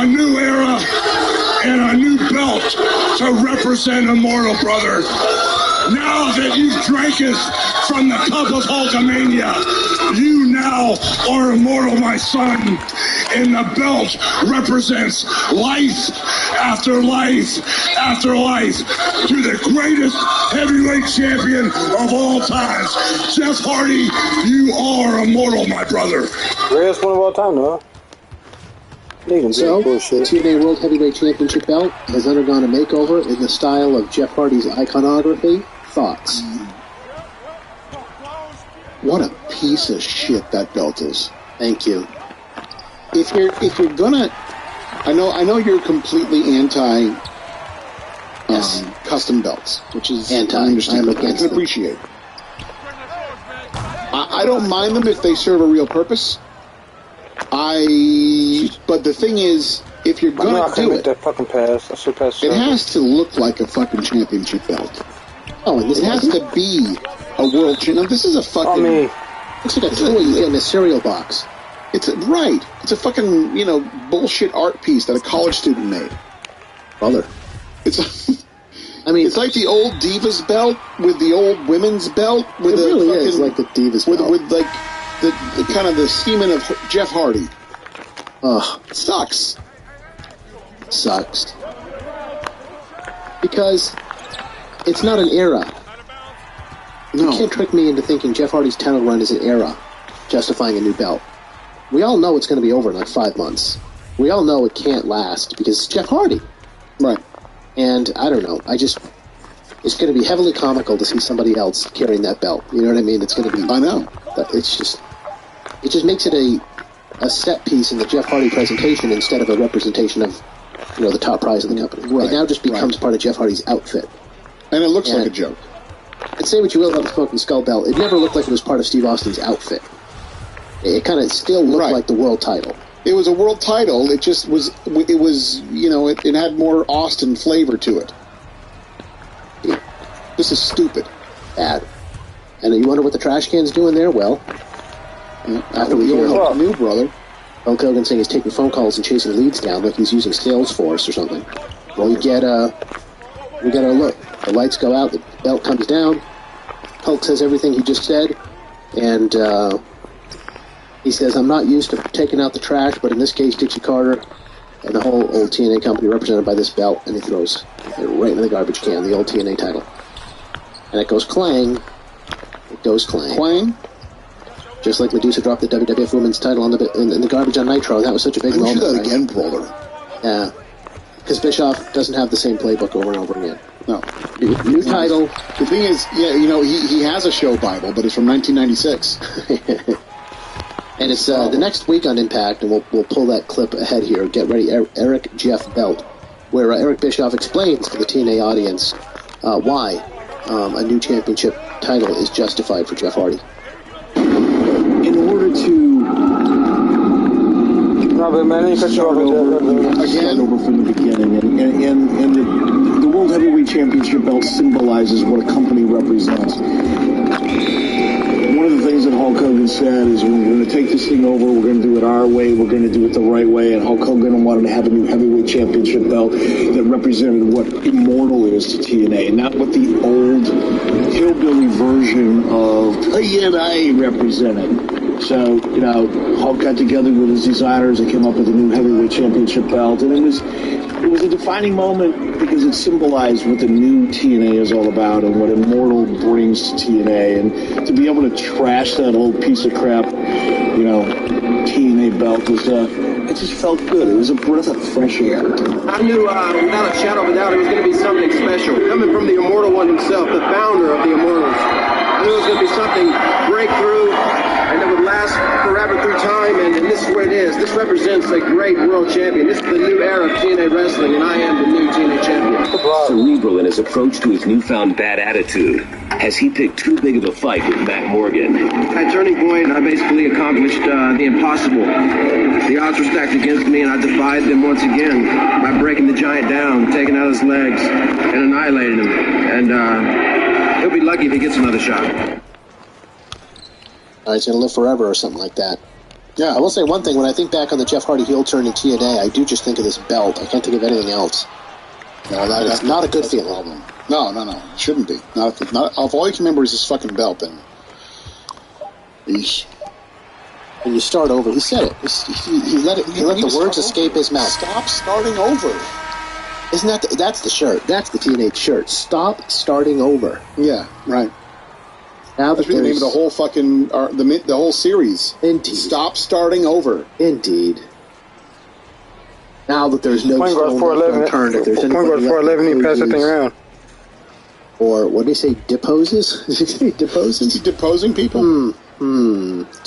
a new era and a new belt to represent Immortal, brother. Now that you've drank us from the cup of Hulkamania, you now are Immortal, my son. And the belt represents life after life after life to the greatest heavyweight champion of all times. Jeff Hardy, you are Immortal, my brother. Greatest one of all time, no? So, the TNA World Heavyweight Championship belt has undergone a makeover in the style of Jeff Hardy's iconography. Thoughts? What a piece of shit that belt is. Thank you. If you're gonna, I know you're completely anti custom belts, which is anti. I understand. I can appreciate. I don't mind them if they serve a real purpose. But the thing is, if you're gonna do it, that fucking pass. I should pass. It has to look like a fucking championship belt. Oh, and this has to be a world champion. This is a fucking. Looks like a toy you get in a cereal box. It's It's a fucking bullshit art piece that a college student made. Brother, it's like the old Divas belt with the old women's belt. With it really is like the Divas belt with like the kind of the semen of Jeff Hardy. Ugh, it sucks. Sucks because it's not an era. No. You can't trick me into thinking Jeff Hardy's title run is an era justifying a new belt. We all know it's going to be over in like 5 months. We all know it can't last because it's Jeff Hardy. Right. And I don't know. It's going to be heavily comical to see somebody else carrying that belt. You know what I mean? It's going to be. I know. It just makes it a set piece in the Jeff Hardy presentation instead of a representation of the top prize of the company. Right. It now just becomes part of Jeff Hardy's outfit. And it looks like a joke. And say what you will about the Smoking Skull belt, it never looked like it was part of Steve Austin's outfit. It kind of still looked like the world title. It was a world title. It just was. It was. It had more Austin flavor to it. This is stupid. Bad. And you wonder what the trash can's doing there? Well, after we hear new brother, Hulk Hogan saying he's taking phone calls and chasing leads down like he's using Salesforce or something. Well, we get a look. The lights go out. The belt comes down. Hulk says everything he just said, and he says, "I'm not used to taking out the trash, but in this case, Dixie Carter and the whole old TNA company represented by this belt," and he throws it right in the garbage can, the old TNA title. And it goes clang. It goes clang. Clang? Just like Medusa dropped the WWF Women's title in the garbage on Nitro. That was such a big moment. Do that again, brother. Yeah. Because Bischoff doesn't have the same playbook over and over again. No. New title. The thing is, he has a show Bible, but it's from 1996. And it's the next week on Impact, and we'll pull that clip ahead here. Get ready, Eric Jeff Belt, where Eric Bischoff explains to the TNA audience why a new championship title is justified for Jeff Hardy. In order to start over from the beginning, and the World Heavyweight Championship belt symbolizes what a company represents. One of the things that Hulk Hogan said is, we're going to take this thing over, we're going to do it our way, we're going to do it the right way, and Hulk Hogan wanted to have a new heavyweight championship belt that represented what Immortal is to TNA, not what the old hillbilly version of TNA represented. So, Hulk got together with his designers and came up with a new heavyweight championship belt, and it was a defining moment because it symbolized what the new TNA is all about and what Immortal brings to TNA, and to be able to trash that old piece of crap, TNA belt it just felt good. It was a breath of fresh air. I knew without a shadow of a doubt it was going to be something special. Coming from the Immortal One himself, the founder of the Immortals, I knew it was going to be something breakthrough and that would last forever through time, and this is what it is. This represents a great world champion. This is the new era of TNA wrestling, and I am the new TNA champion. Cerebral in his approach to his newfound bad attitude, has he picked too big of a fight with Matt Morgan? At Turning Point, I basically accomplished the impossible. The odds were stacked against me, and I defied them once again by breaking the giant down, taking out his legs, and annihilating him. And he'll be lucky if he gets another shot. He's going to live forever or something like that. Yeah, I will say one thing. When I think back on the Jeff Hardy heel turn in TNA, I do just think of this belt. I can't think of anything else. No, that's not a good feeling. No. It shouldn't be. If all you can remember is this fucking belt, then... Eesh. When you start over, he said it. He let the words escape his mouth. Stop starting over. Isn't that's the shirt? That's the teenage shirt. Stop starting over. Yeah, right. Now that should be the name of the whole fucking the whole series. Indeed. Stop starting over. Indeed. Now that there's no stone unturned, if there's anybody left 411, he passed the thing around. Or what did he say? Deposes? Did he say deposes? Deposing people?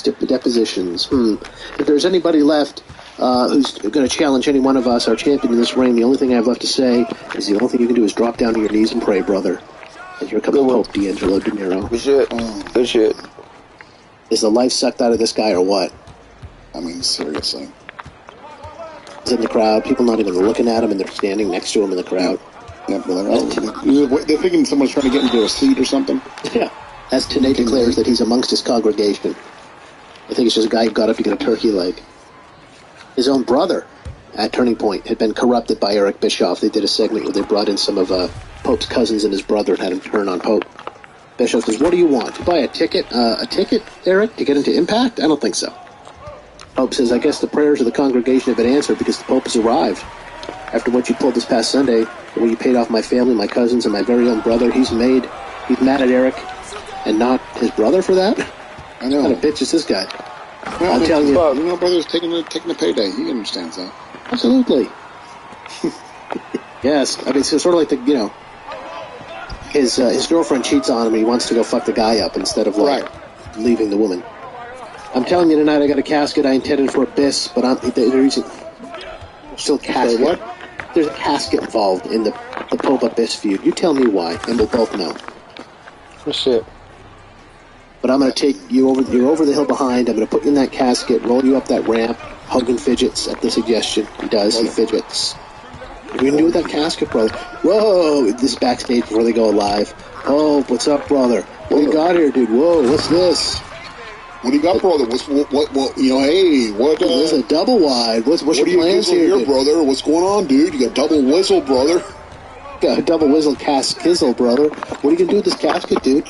Depositions. If there's anybody left who's going to challenge any one of us, our champion in this ring, the only thing I have left to say is the only thing you can do is drop down to your knees and pray, brother. And here comes Pope D'Angelo De Niro. Good shit. Good shit. Is the life sucked out of this guy or what? I mean, seriously. He's in the crowd. People not even looking at him, and they're standing next to him in the crowd. Yeah, they're thinking someone's trying to get into a seat or something. Yeah. As Tanay declares that he's amongst his congregation. I think it's just a guy who got up to get a turkey leg. His own brother at Turning Point had been corrupted by Eric Bischoff. They did a segment where they brought in some of Pope's cousins and his brother and had him turn on Pope. Bischoff says, "What do you want? To buy a ticket, Eric, to get into Impact?" I don't think so. Pope says, "I guess the prayers of the congregation have been answered because the Pope has arrived. After what you pulled this past Sunday, the way you paid off my family, my cousins, and my very own brother, he's mad at Eric and not his brother for that." I know. What kind of bitch is this guy? Well, I'm telling you. Brother's taking the payday. He understands that. Absolutely. Yes. I mean, it's sort of like his girlfriend cheats on him and he wants to go fuck the guy up instead of leaving the woman. I'm telling you tonight, I got a casket I intended for Abyss, but they're using still casket. What? There's a casket involved in the Pope Abyss feud. You tell me why, and we'll both know. Good shit. But I'm going to take you over the hill behind. I'm going to put you in that casket, roll you up that ramp. Hogan fidgets at the suggestion. He does. He fidgets. What are you going to do with that casket, brother? Whoa! This backstage before they go live. Oh, what's up, brother? What do you got here, dude? Whoa, what's this? What do you got, brother? What hey, what? This is a double wide. What's your plans here, brother? What's going on, dude? You got double whistle, brother. Got a double whistle kizzle, brother. What are you going to do with this casket, dude?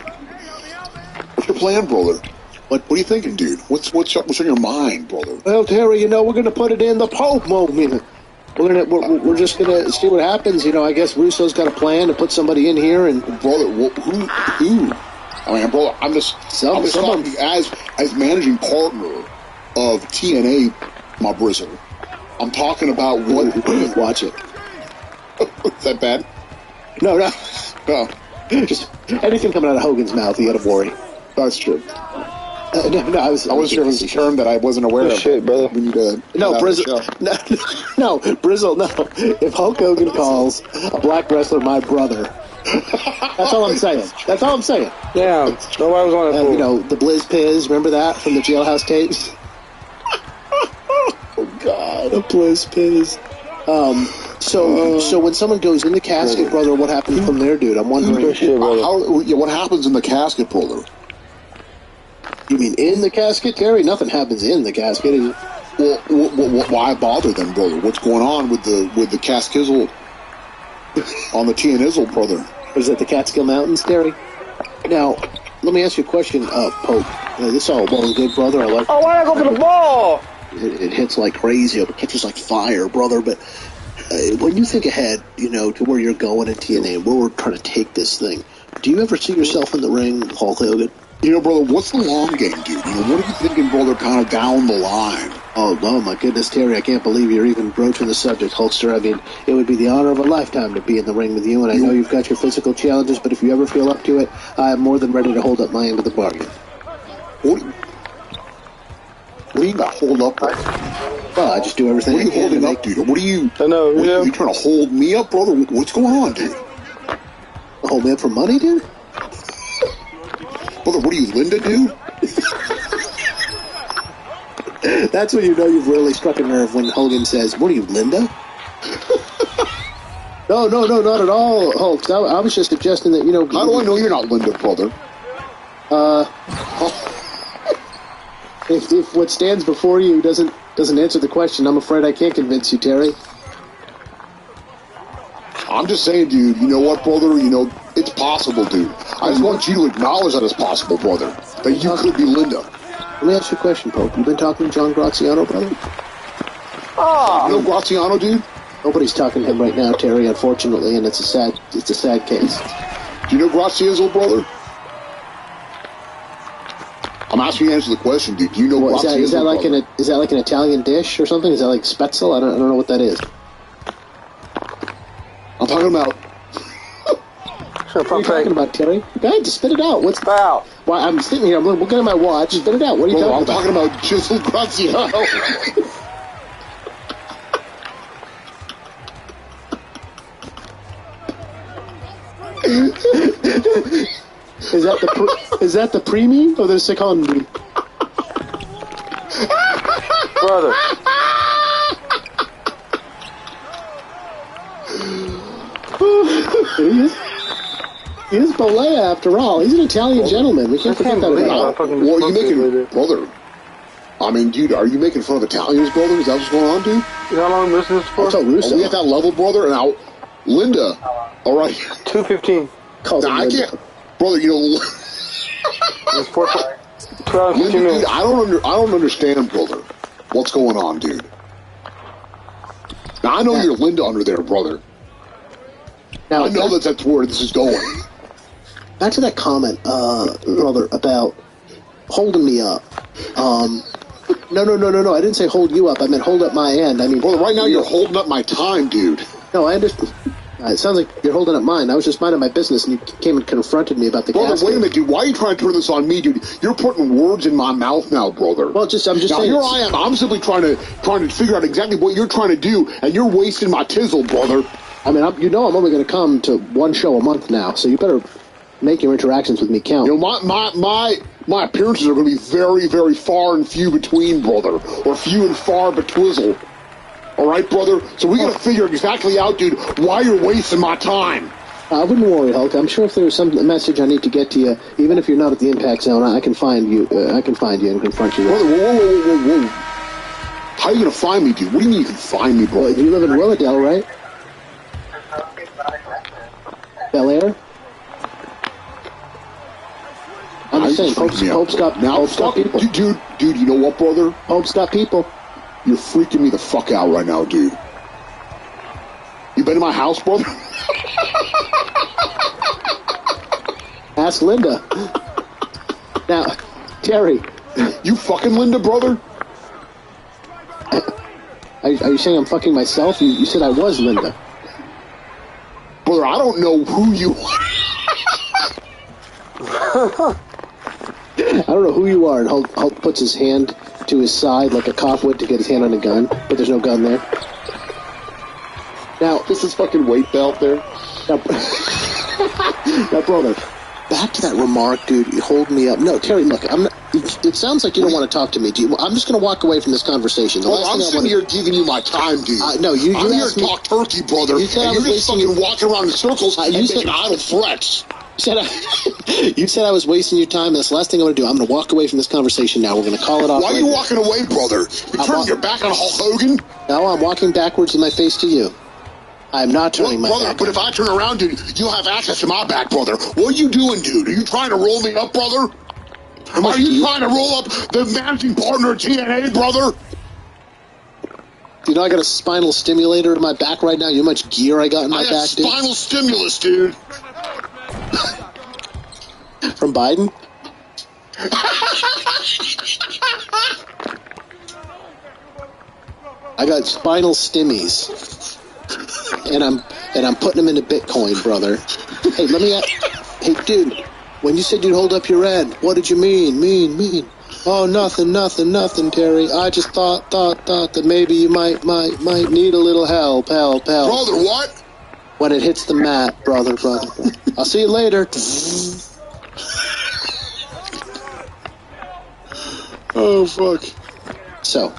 What's your plan, brother? What are you thinking, dude? What's on your mind, brother? Well, Terry, we're going to put it in the Pope moment. We're just going to see what happens. I guess Russo's got a plan to put somebody in here, and brother, who? I mean, brother, I'm just talking as managing partner of TNA, my bristle. I'm talking about what. Watch it. Is that bad? No. Oh. Just anything coming out of Hogan's mouth, you got to worry. That's true. No, I wasn't sure it was a term that I wasn't aware of. Shit, brother. We need to Brizzle. No, Brizzle. No. If Hulk Hogan calls a black wrestler my brother, that's all I'm saying. That's all I'm saying. Yeah, nobody was on that. The Blizz Piz. Remember that from the Jailhouse tapes? Oh God, the Blizz Piz. So when someone goes in the casket, brother, what happens from there, dude? I'm wondering. What happens in the casket, brother? You mean in the casket, Terry? Nothing happens in the casket. Well, why bother then, brother? What's going on with the Catskizzle on the Tianizzle, brother? Was it the Catskill Mountains, Terry? Now, let me ask you a question, Pope. This is all well and good, brother. Why'd I go for the ball? It hits like crazy. It catches like fire, brother. But when you think ahead, to where you're going in TNA, where we're trying to take this thing, do you ever see yourself in the ring, Hulk Hogan? Brother, what's the long game, dude? What are you thinking, brother, kind of down the line? Oh, my goodness, Terry, I can't believe you're even broaching the subject, Hulkster. I mean, it would be the honor of a lifetime to be in the ring with you, and I know you've got your physical challenges, but if you ever feel up to it, I am more than ready to hold up my end of the bargain. What do you got hold up, brother? Well, I just do everything What are you holding up, dude? What are you... I know, Are you trying to hold me up, brother? What's going on, dude? Hold me up for money, dude? Brother, what are you, Linda, dude? That's when you know you've really struck a nerve, when Hogan says, "What are you, Linda?" No, not at all, Hulk. I was just suggesting that, How do I know you're not Linda, brother? If what stands before you doesn't answer the question, I'm afraid I can't convince you, Terry. I'm just saying, dude, you know what, brother? You know, it's possible, dude. I just want you to acknowledge that it's possible, brother. That you could be Linda. Let me ask you a question, Pope. You been talking to John Graziano, brother? You know Graziano, dude? Nobody's talking to him right now, Terry, unfortunately, and it's a sad case. Do you know Graziano, brother? I'm asking you to answer the question, dude. Do you know Graziano? Is that like an Italian dish or something? Is that like spetzel? I don't know what that is. I'm talking about. What are you talking about, Terry? Go ahead, just spit it out. What's about? Well, I'm sitting here. I'm looking at my watch. Spit it out. What are you talking about? I'm talking about Jizzle Graziano. Is that the primi or the secondi? Brother. He is Bolea after all. He's an Italian gentleman. We can't forget that about him. Well, are you making, brother? I mean, dude, are you making fun of Italians, brother? Is that what's going on, dude? How long this is for? Are we at that level, brother? Now, Linda, all right. 2:15. I can't, brother. You know, it's 12 Linda, dude, I don't understand, brother. What's going on, dude? Now I know you're Linda under there, brother. Now I know that's where this is going. Back to that comment, brother, about holding me up. No. I didn't say hold you up. I meant hold up my end. I mean, brother, right now you're holding up my time, dude. No, I understand. It sounds like you're holding up mine. I was just minding my business, and you came and confronted me about the brother, casket. Wait a minute, dude. Why are you trying to turn this on me, dude? You're putting words in my mouth now, brother. Well, I'm just now, saying. Here I am. I'm simply trying to figure out exactly what you're trying to do, and you're wasting my tizzle, brother. I mean, I'm only going to come to one show a month now, so you better make your interactions with me count. You know, my appearances are going to be very, very far and few between, brother, or few and far betwizzle. All right, brother? So we got to figure exactly out, dude, why you're wasting my time. I wouldn't worry, Hulk. I'm sure if there's some message I need to get to you, even if you're not at the impact zone, I can find you. I can find you and confront you. Brother, whoa. How are you going to find me, dude? What do you mean you can find me, brother? Well, you live in Willowdale, right? Bel Air? I'm just saying, Pope's got people. Dude, you know what, brother? Pope's got people. You're freaking me the fuck out right now, dude. You been in my house, brother? Ask Linda. Now, Terry. You fucking Linda, brother? Are you saying I'm fucking myself? You said I was Linda. Brother, I don't know who you are. I don't know who you are. And Hulk puts his hand to his side like a cop would to get his hand on a gun, but there's no gun there. Now, this is fucking weight belt there. Now, brother, back to that remark, dude. You hold me up. No, Terry, look, I'm not. It sounds like you don't want to talk to me. I'm just going to walk away from this conversation. I'm sitting here giving you my time, dude. No, you I'm here to talk turkey, brother. You said and you're just fucking walking around in circles and making idle threats. You said I was wasting your time, and that's the last thing I'm going to do. I'm going to walk away from this conversation now. We're going to call it off. Why are you walking away, brother? You turning your back on Hulk Hogan? No, I'm walking backwards with my face to you. I'm not turning my brother, back. But if I turn around, dude, you'll have access to my back, brother. What are you doing, dude? Are you trying to roll me up, brother? Are you trying to roll up the managing partner of TNA, brother? You know I got a spinal stimulator in my back right now? You know how much gear I got in my back, dude? Spinal stimulus, dude. From Biden? I got spinal stimmies. And I'm putting them into Bitcoin, brother. Hey, let me ask. Hey, dude, when you said you'd hold up your end, what did you mean? Mean? Oh, nothing, Terry. I just thought that maybe you might need a little help. Brother, what? When it hits the mat, brother. I'll see you later. Oh, fuck. So,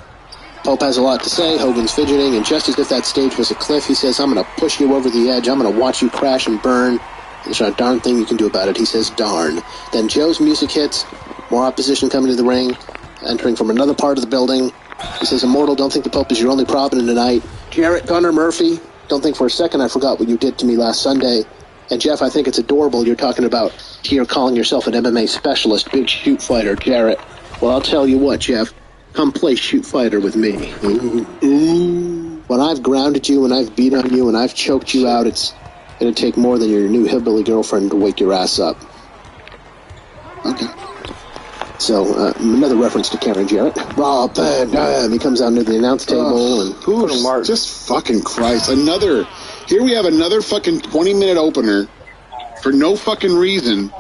Pope has a lot to say. Hogan's fidgeting, and just as if that stage was a cliff, he says, I'm going to push you over the edge. I'm going to watch you crash and burn. There's not a darn thing you can do about it. He says, darn. Then Joe's music hits. More opposition coming to the ring. entering from another part of the building. He says, Immortal, don't think the Pope is your only problem tonight. Jarrett Gunnar Murphy, don't think for a second I forgot what you did to me last Sunday. And Jeff, I think it's adorable you're talking about here calling yourself an MMA specialist, big shoot fighter, Jarrett. Well, I'll tell you what, Jeff. Come play shoot fighter with me. Ooh. When I've grounded you, and I've beat on you, and I've choked you out, it's going to take more than your new hillbilly girlfriend to wake your ass up. Okay. So, another reference to Karen Jarrett. Rob Van Dam. He comes out near the announce table and... Just fucking Christ. Here we have another fucking 20-minute opener for no fucking reason.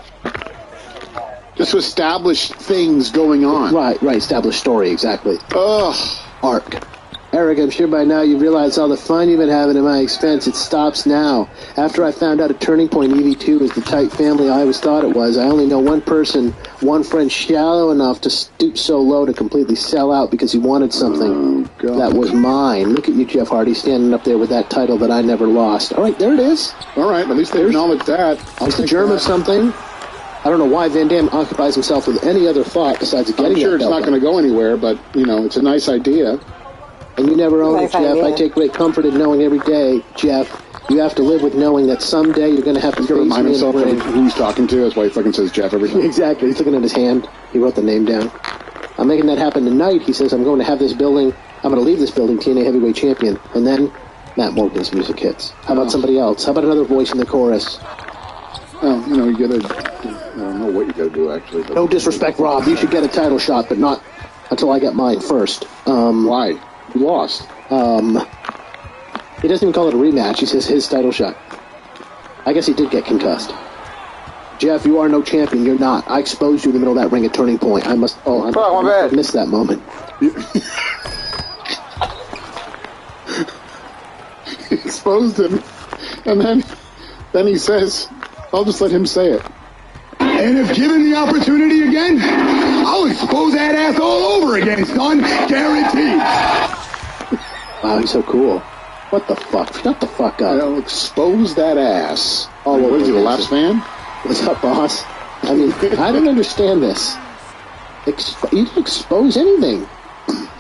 Just to establish things going on. Right, establish story, exactly. Ugh. Arc. Eric, I'm sure by now you've realized all the fun you've been having at my expense. It stops now. After I found out a turning point EV2 is the tight family I always thought it was, I only know one person, one friend shallow enough to stoop so low to completely sell out because he wanted something that was mine. Look at you, Jeff Hardy, standing up there with that title that I never lost. All right, there it is. All right, at least they acknowledge that. It's the germ of something. I don't know why Van Damme occupies himself with any other thought besides getting I'm sure it's not going to go anywhere, but, it's a nice idea. And you never own it, Jeff. I take great comfort in knowing every day, Jeff, you have to live with knowing that someday you're going to have to face me remind in the himself of ring. who he's talking to. That's why he fucking says Jeff every time. Exactly. He's looking at his hand. He wrote the name down. I'm making that happen tonight. He says, I'm going to have this building. I'm going to leave this building TNA heavyweight champion. And then Matt Morgan's music hits. How about somebody else? How about another voice in the chorus? Oh, you gotta... I don't know what you gotta do, actually. But... No disrespect, Rob. You should get a title shot, but not until I get mine first. Why? You lost. He doesn't even call it a rematch. He says his title shot. I guess he did get concussed. Jeff, you are no champion. You're not. I exposed you in the middle of that ring at Turning Point. I must... Oh, I missed that moment. He exposed him. And then he says, I'll just let him say it. And if given the opportunity again, I'll expose that ass all over again, son. Guaranteed. Wow, he's so cool. What the fuck? Shut the fuck up. I'll expose that ass. All what over is he, the the last man? What's up, boss? I mean, I don't understand this. He didn't expose anything.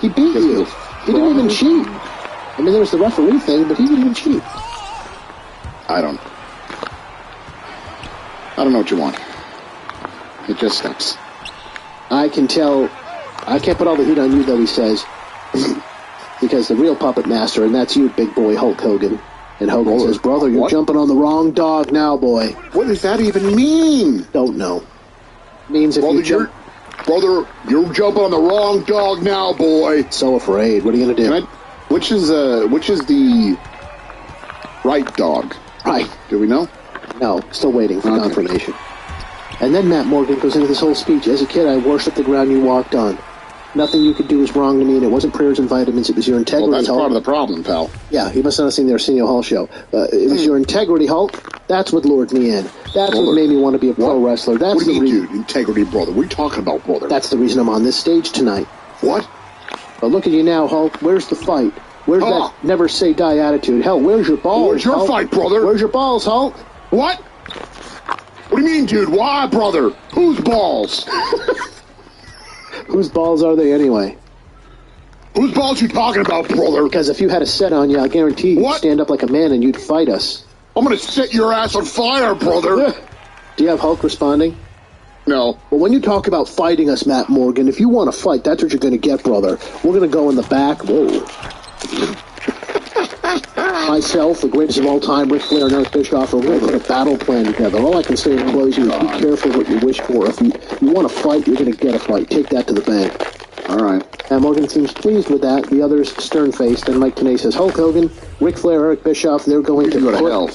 He beat you. He didn't even cheat. I mean, there was the referee thing, but he didn't even cheat. I don't know what you want. It just stinks. I can tell. I can't put all the heat on you, though, he says. Because the real puppet master, and that's you, big boy Hulk Hogan. And Hogan says, brother, you're jumping on the wrong dog now, boy. What does that even mean? Don't know. Means if Brother, you're jumping on the wrong dog now, boy. So afraid. What are you going to do? Which is the right dog? Right. Do we know? No, still waiting for confirmation. And then Matt Morgan goes into this whole speech. As a kid, I worshipped the ground you walked on. Nothing you could do was wrong to me, and it wasn't prayers and vitamins. It was your integrity, Well, that's Hulk. part of the problem, pal. Yeah, he must not have seen the Arsenio Hall show. It was your integrity, Hulk. That's what lured me in. That's what made me want to be a pro wrestler. That's what do you mean, dude? Integrity, brother. What are you talking about, brother? That's the reason I'm on this stage tonight. What? But look at you now, Hulk. Where's the fight? Where's that never say die attitude? Hell, where's your balls? Where's your Hulk? fight, brother? Where's your balls, Hulk? What? What do you mean, dude? Why, brother? Whose balls? Whose balls are they anyway? Whose balls you talking about, brother? Because if you had a set on you, I guarantee you'd stand up like a man and you'd fight us. I'm gonna set your ass on fire, brother. Do you have Hulk responding? No. Well, when you talk about fighting us, Matt Morgan, if you want to fight, that's what you're going to get, brother. We're going to go in the back. Whoa. Myself, the greatest of all time, Ric Flair and Eric Bischoff, we're going to put a battle plan together. All I can say in closing is be careful what you wish for. If you want to fight, you're going to get a fight. Take that to the bank. All right. And Morgan seems pleased with that. The others stern-faced. And Mike Tenay says, Hulk Hogan, Ric Flair, Eric Bischoff, they're going to go to hell.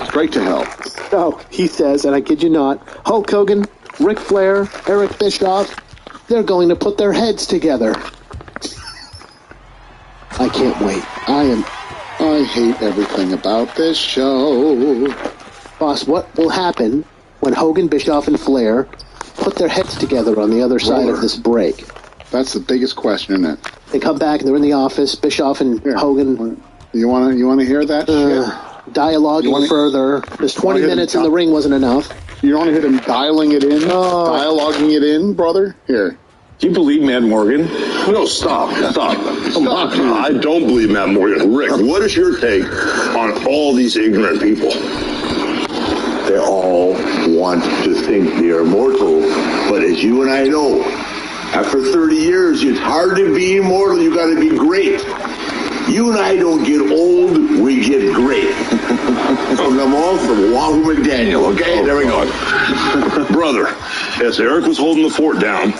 Straight to hell. No, he says, and I kid you not, Hulk Hogan, Ric Flair, Eric Bischoff, they're going to put their heads together. I can't wait. I hate everything about this show. Boss, what will happen when Hogan, Bischoff, and Flair put their heads together on the other side of this break? That's the biggest question, isn't it? They come back and they're in the office, Bischoff and Hogan. You want to hear that shit? Dialoguing further. This 20 minutes in the ring wasn't enough. You don't want to hear them dialing it in? Dialoguing it in, brother? Here. Do you believe Matt Morgan? No, stop. Come on. I don't believe Matt Morgan. Rick, what is your take on all these ignorant people? They all want to think they are immortal, but as you and I know, after 30 years, it's hard to be immortal. You got to be great. You and I don't get old, we get great. From them all, from Wahoo McDaniel, okay? There we go. Brother, as Eric was holding the fort down,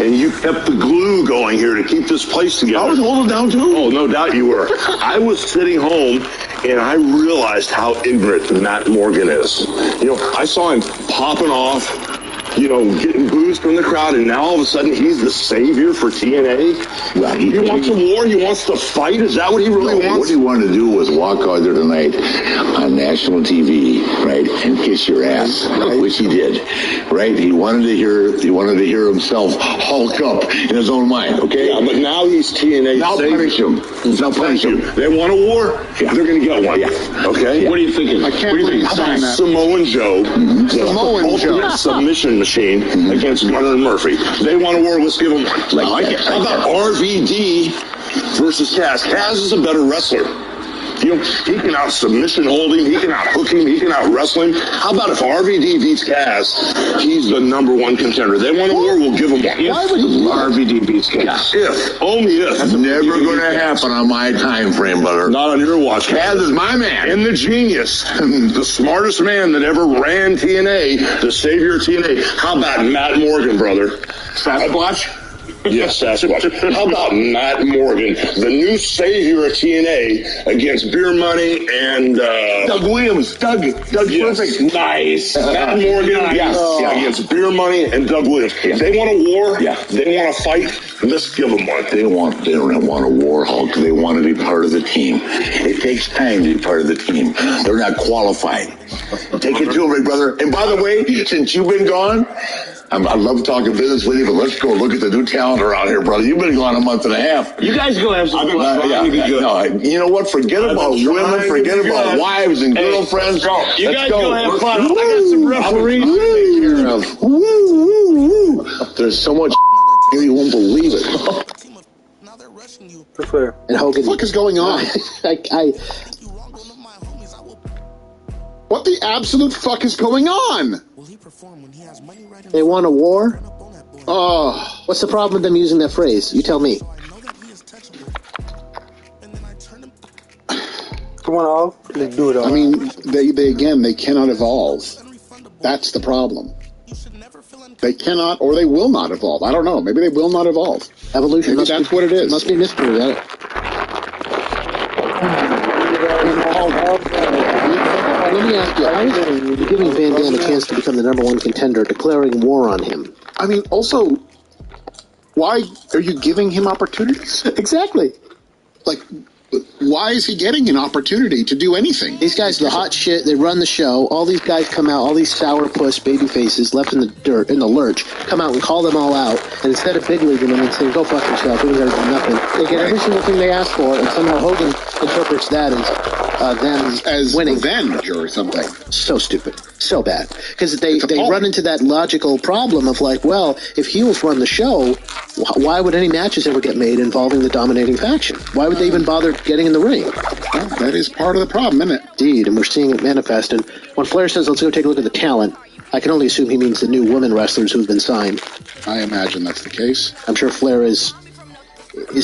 and you kept the glue going here to keep this place together. I was holding down too. Oh, no doubt you were. I was sitting home, and I realized how ignorant Matt Morgan is. You know, I saw him popping off, you know, getting boos from the crowd, and now all of a sudden he's the savior for TNA. Well, he wants a war. He wants to fight. Is that what he really wants? What he wanted to do was walk out there tonight on national TV, right, and kiss your ass, which he did, right? He wanted to hear himself hulk up in his own mind, okay? Yeah, but now he's TNA. Now savior. punish him. Now punish him. They want a war. Yeah. They're going to get one. Yeah. Okay. Yeah. What are you thinking? I can't believe you saying that. Samoan Joe, the Samoan Joe. ultimate submission machine against Gunnar and Murphy. They want a war. Let's give them one. How about RVD versus Kaz? Kaz is a better wrestler. You know, he can out submission hold him, he can out hook him, he can out wrestle him. How about if RVD beats Kaz, he's the #1 contender. They want a war, we'll give them one. Why would RVD beats Kaz? If, only if. That's never going to happen on my time frame, brother. Not on your watch. Kaz is my man. And the genius, the smartest man that ever ran TNA, the savior of TNA. How about Matt Morgan, brother? Sasquatch? Yes, Sasquatch. How about Matt Morgan, the new savior of TNA against Beer Money and Doug Williams. Doug yes. perfect. Nice. Matt Morgan against Beer Money and Doug Williams. If they want a war, they want to fight, let's give them one. They don't want a war, Hulk. They want to be part of the team. It takes time to be part of the team. They're not qualified. Take it to them, big brother. And by the way, since you've been gone, I love talking business with you, but let's go look at the new talent around here, brother. You've been gone a month and a half. You guys go have some fun. No, you know what? Forget about women, forget about wives and girlfriends. You Let's guys go have fun. I got some referees to take care of. There's so much you won't believe it. And Hogan, what the fuck is going on? What the absolute fuck is going on? They want a war? Oh. What's the problem with them using that phrase? You tell me. Come on, all. Let's do it all. I mean, they cannot evolve. That's the problem. They cannot, or they will not evolve. I don't know. Maybe they will not evolve. Evolution. Maybe that's what it is. Must be mystery. Let me ask you, how is it giving Van Dam a chance to become the #1 contender, declaring war on him? I mean, also, why are you giving him opportunities? Exactly. Like, why is he getting an opportunity to do anything? These guys are the hot shit. They run the show. All these guys come out, all these sourpuss baby faces left in the dirt, in the lurch, come out and call them all out. And instead of big leaguing them and saying, go fuck yourself, we don't got to do nothing, they get every single thing they ask for, and somehow Hogan interprets that as them as winning. Revenge or something. So stupid. So bad. Because they run into that logical problem of like, well, if heels run the show, why would any matches ever get made involving the dominating faction? Why would they even bother getting in the ring? Well, that is part of the problem, isn't it? Indeed, and we're seeing it manifest. And when Flair says, let's go take a look at the talent, I can only assume he means the new women wrestlers who've been signed. I imagine that's the case. I'm sure Flair is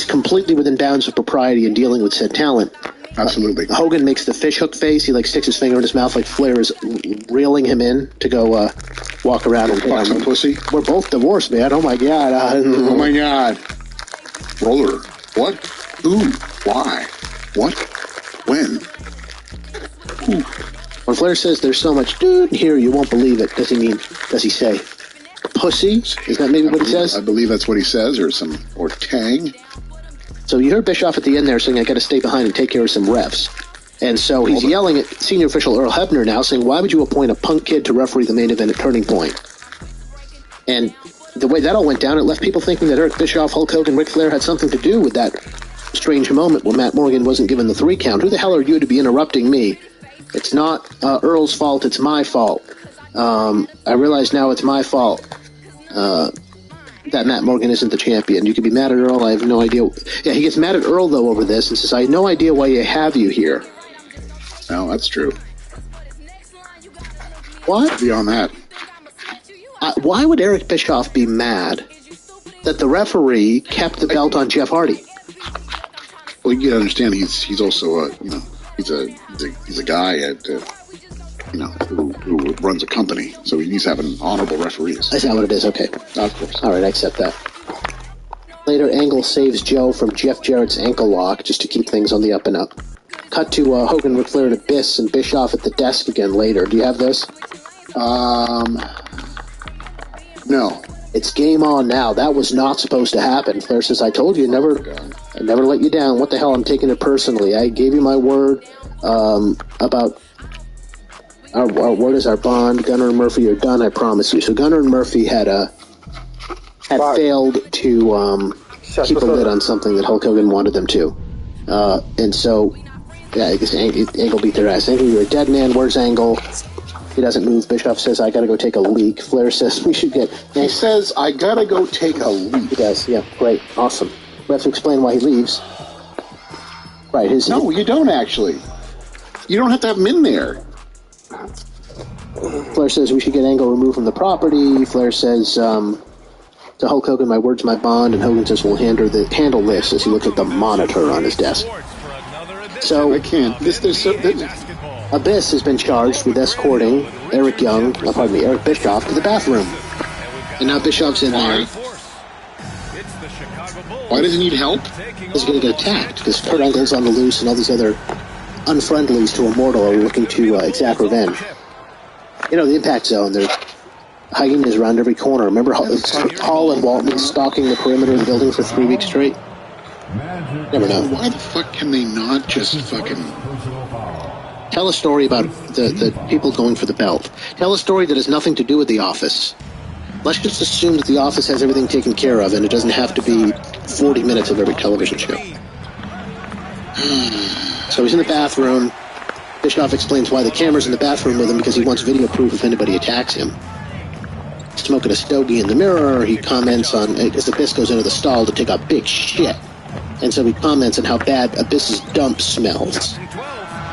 completely within bounds of propriety in dealing with said talent. Absolutely. Hogan makes the fishhook face. He sticks his finger in his mouth like Flair is reeling him in to go walk around and fuck some pussy. We're both divorced, man. Oh my god. Oh my god. Roller. What? Who? Why? What? When? Who? When Flair says there's so much dude here, you won't believe it. Does he say pussy? Is that maybe what he says? I believe that's what he says, or tang. So you heard Bischoff at the end there saying, I got to stay behind and take care of some refs. And so he's yelling at senior official Earl Hebner now, saying, why would you appoint a punk kid to referee the main event at Turning Point? And the way that all went down, it left people thinking that Eric Bischoff, Hulk Hogan, Ric Flair had something to do with that strange moment where Matt Morgan wasn't given the 3 count. Who the hell are you to be interrupting me? It's not Earl's fault, it's my fault. I realize now it's my fault. that Matt Morgan isn't the champion. You can be mad at Earl. I have no idea. Yeah, he gets mad at Earl, though, over this and says, I have no idea why you have you here. No, that's true. What? Beyond that. Why would Eric Bischoff be mad that the referee kept the belt on Jeff Hardy? Well, you gotta understand, he's also he's a guy at who runs a company, so he needs to have an honorable referees. Is that what it is? Okay. Of course. All right, I accept that. Later, Angle saves Joe from Jeff Jarrett's ankle lock just to keep things on the up and up. Cut to Hogan, Ric Flair, and Abyss, and Bischoff at the desk again later. Do you have this? No. It's game on now. That was not supposed to happen. Flair says, I told you, I never let you down. What the hell? I'm taking it personally. I gave you my word about our word is our bond. Gunner and Murphy are done, I promise you. So Gunner and Murphy had failed to keep a lid on something that Hulk Hogan wanted them to. And so, yeah, I guess Angle beat their ass. Angle, you're a dead man. Where's Angle? He doesn't move. Bischoff says, I gotta go take a leak. Flair says, we should get... He says, I gotta go take a leak. He does, yeah, great, awesome. We have to explain why he leaves. Right, No, you don't actually. You don't have to have him in there. Flair says we should get Angle removed from the property. Flair says to Hulk Hogan, my word's my bond, and Hogan says we'll handle this as he looks at the monitor on his desk. So I can't. Abyss has been charged with escorting Eric Bischoff to the bathroom. And now Bischoff's in there. Why does he need help? He's going to get attacked because Kurt Angle's on the loose and all these other unfriendlies to Immortal are looking to exact revenge. You know, the Impact Zone, they're hyenas around every corner. Remember Hall and Waltman stalking the perimeter of the building for 3 weeks straight? Never know. Why the fuck can they not just fucking... Tell a story about the people going for the belt. Tell a story that has nothing to do with The Office. Let's just assume that The Office has everything taken care of and it doesn't have to be 40 minutes of every television show. So he's in the bathroom. Bischoff explains why the camera's in the bathroom with him because he wants video proof if anybody attacks him. Smoking a stogie in the mirror, he comments on, as Abyss goes into the stall to take a big shit. And so he comments on how bad Abyss's dump smells.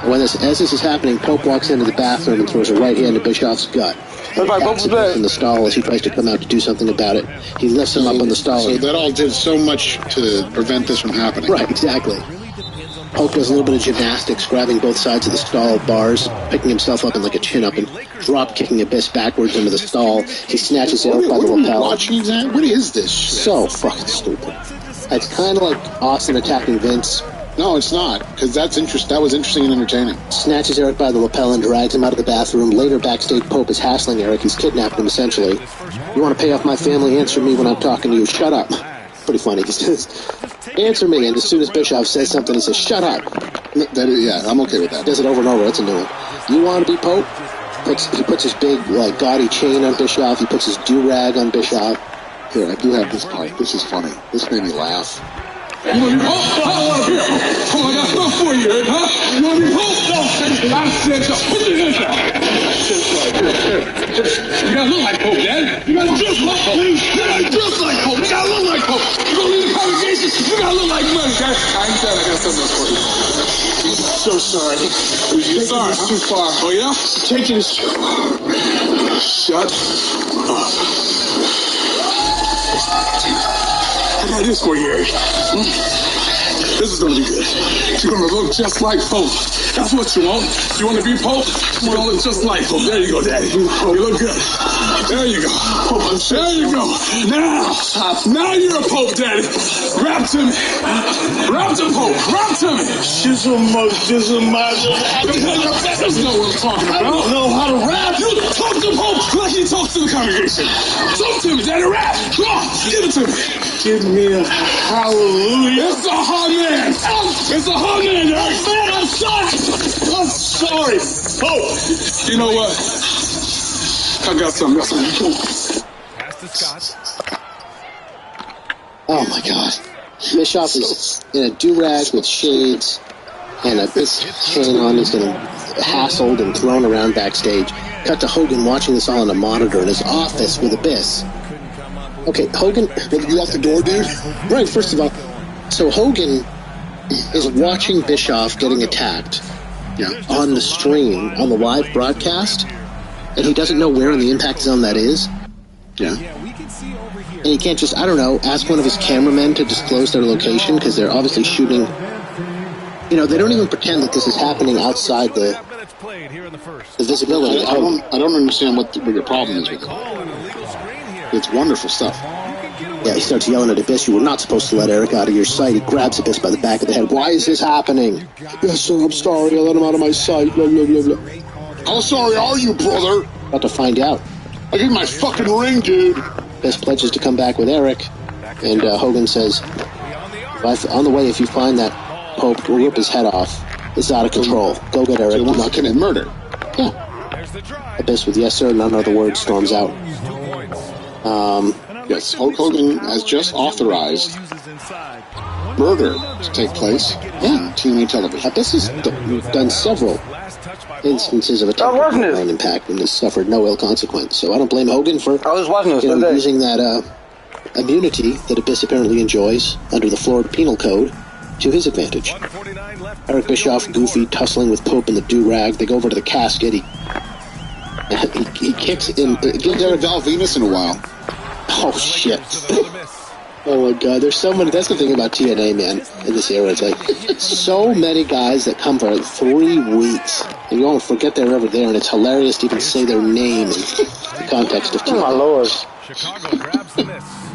As this is happening, Pope walks into the bathroom and throws a right hand to Bischoff's gut. Pope's in the stall as he tries to come out to do something about it. He lifts him up on the stall. So that all did so much to prevent this from happening. Right, exactly. Pope does a little bit of gymnastics, grabbing both sides of the stall bars, picking himself up in like a chin-up and drop-kicking Abyss backwards into the stall. He snatches Eric by the lapel. Watching that? What is this shit? So fucking stupid. It's kind of like Austin attacking Vince. No, it's not, because that was interesting and entertaining. Snatches Eric by the lapel and drags him out of the bathroom. Later, backstage, Pope is hassling Eric. He's kidnapped him, essentially. You want to pay off my family? Answer me when I'm talking to you. Shut up. Pretty funny. He says, answer me. And as soon as Bischoff says something, he says, shut up. Yeah, I'm okay with that. Does it over and over. That's a new one. You want to be Pope? He puts his big, gaudy chain on Bischoff. He puts his do-rag on Bischoff. Here, I do have this part. This is funny. This made me laugh. You want to be Pope? Come on, that's not for you, huh? You want to be Pope? No, I said so. Put your hands down. You gotta look like Pope, Dad. You gotta dress like Pope. You gotta dress like Pope. You gotta look like Pope. You gonna leave the congregation, you gotta look like money, Dad. I ain't done. I got something else for you. So sorry. You're sorry. It's too far. Oh, yeah? Taking this too far. Shut up. I got this for you, Eric. This is gonna be good. You're gonna look just like Pope. That's what you want. You want to be Pope? You're gonna look just like Pope. There you go, Daddy. You look good. There you go. There you go. Now you're a Pope, Daddy. Rap to me. Rap to Pope. Rap to me. There's no what I'm talking about. I don't know how to rap. You talk to Pope like he talks to the congregation. Talk to me, Daddy. Rap. Come on. Give it to me. Give me a hallelujah. It's a hot man. It's a hot man, Eric. Man, I'm sorry. I'm sorry. Oh, you know what? I got something. Oh my God. Bischoff is in a do-rag with shades and a big chain on. He's getting hassled and thrown around backstage. Cut to Hogan watching this all on a monitor in his office with Abyss. Okay, Hogan... You out the door, dude? Right, first of all, so Hogan is watching Bischoff getting attacked on the stream, on the live broadcast, and he doesn't know where in the impact zone that is. Yeah. And he can't just, I don't know, ask one of his cameramen to disclose their location, because they're obviously shooting... You know, they don't even pretend that this is happening outside the visibility. I don't understand what your problem is with it. It's wonderful stuff. Yeah, he starts yelling at Abyss, "You were not supposed to let Eric out of your sight." He grabs Abyss by the back of the head. "Why is this happening?" "Yes, sir, I'm sorry. I let him out of my sight." Blah, blah, blah, blah. How sorry are you, brother? About to find out. I gave my fucking ring, dude. Abyss pledges to come back with Eric, and Hogan says, "On the way, if you find that Pope, we'll rip his head off. It's out of control. Go get Eric." So we're not commit murder. Yeah. Abyss with yes, sir, none other words, storms out. Yes, Hulk Hogan has just authorized murder to take place on TNA television. Abyss has done several instances of attempted ground impact and has suffered no ill consequence. So I don't blame Hogan for using that immunity that Abyss apparently enjoys under the Florida Penal Code to his advantage. Eric Bischoff, goofy, tussling with Pope in the do-rag. They go over to the casket. He kicks in. Gives Eric Val Venus in a while. Oh, shit. Oh, my God. There's so many. That's the thing about TNA, man, in this era. It's like so many guys that come for like 3 weeks, and you won't forget they're ever there, and it's hilarious to even say their name in the context of TNA. Oh, my Lord.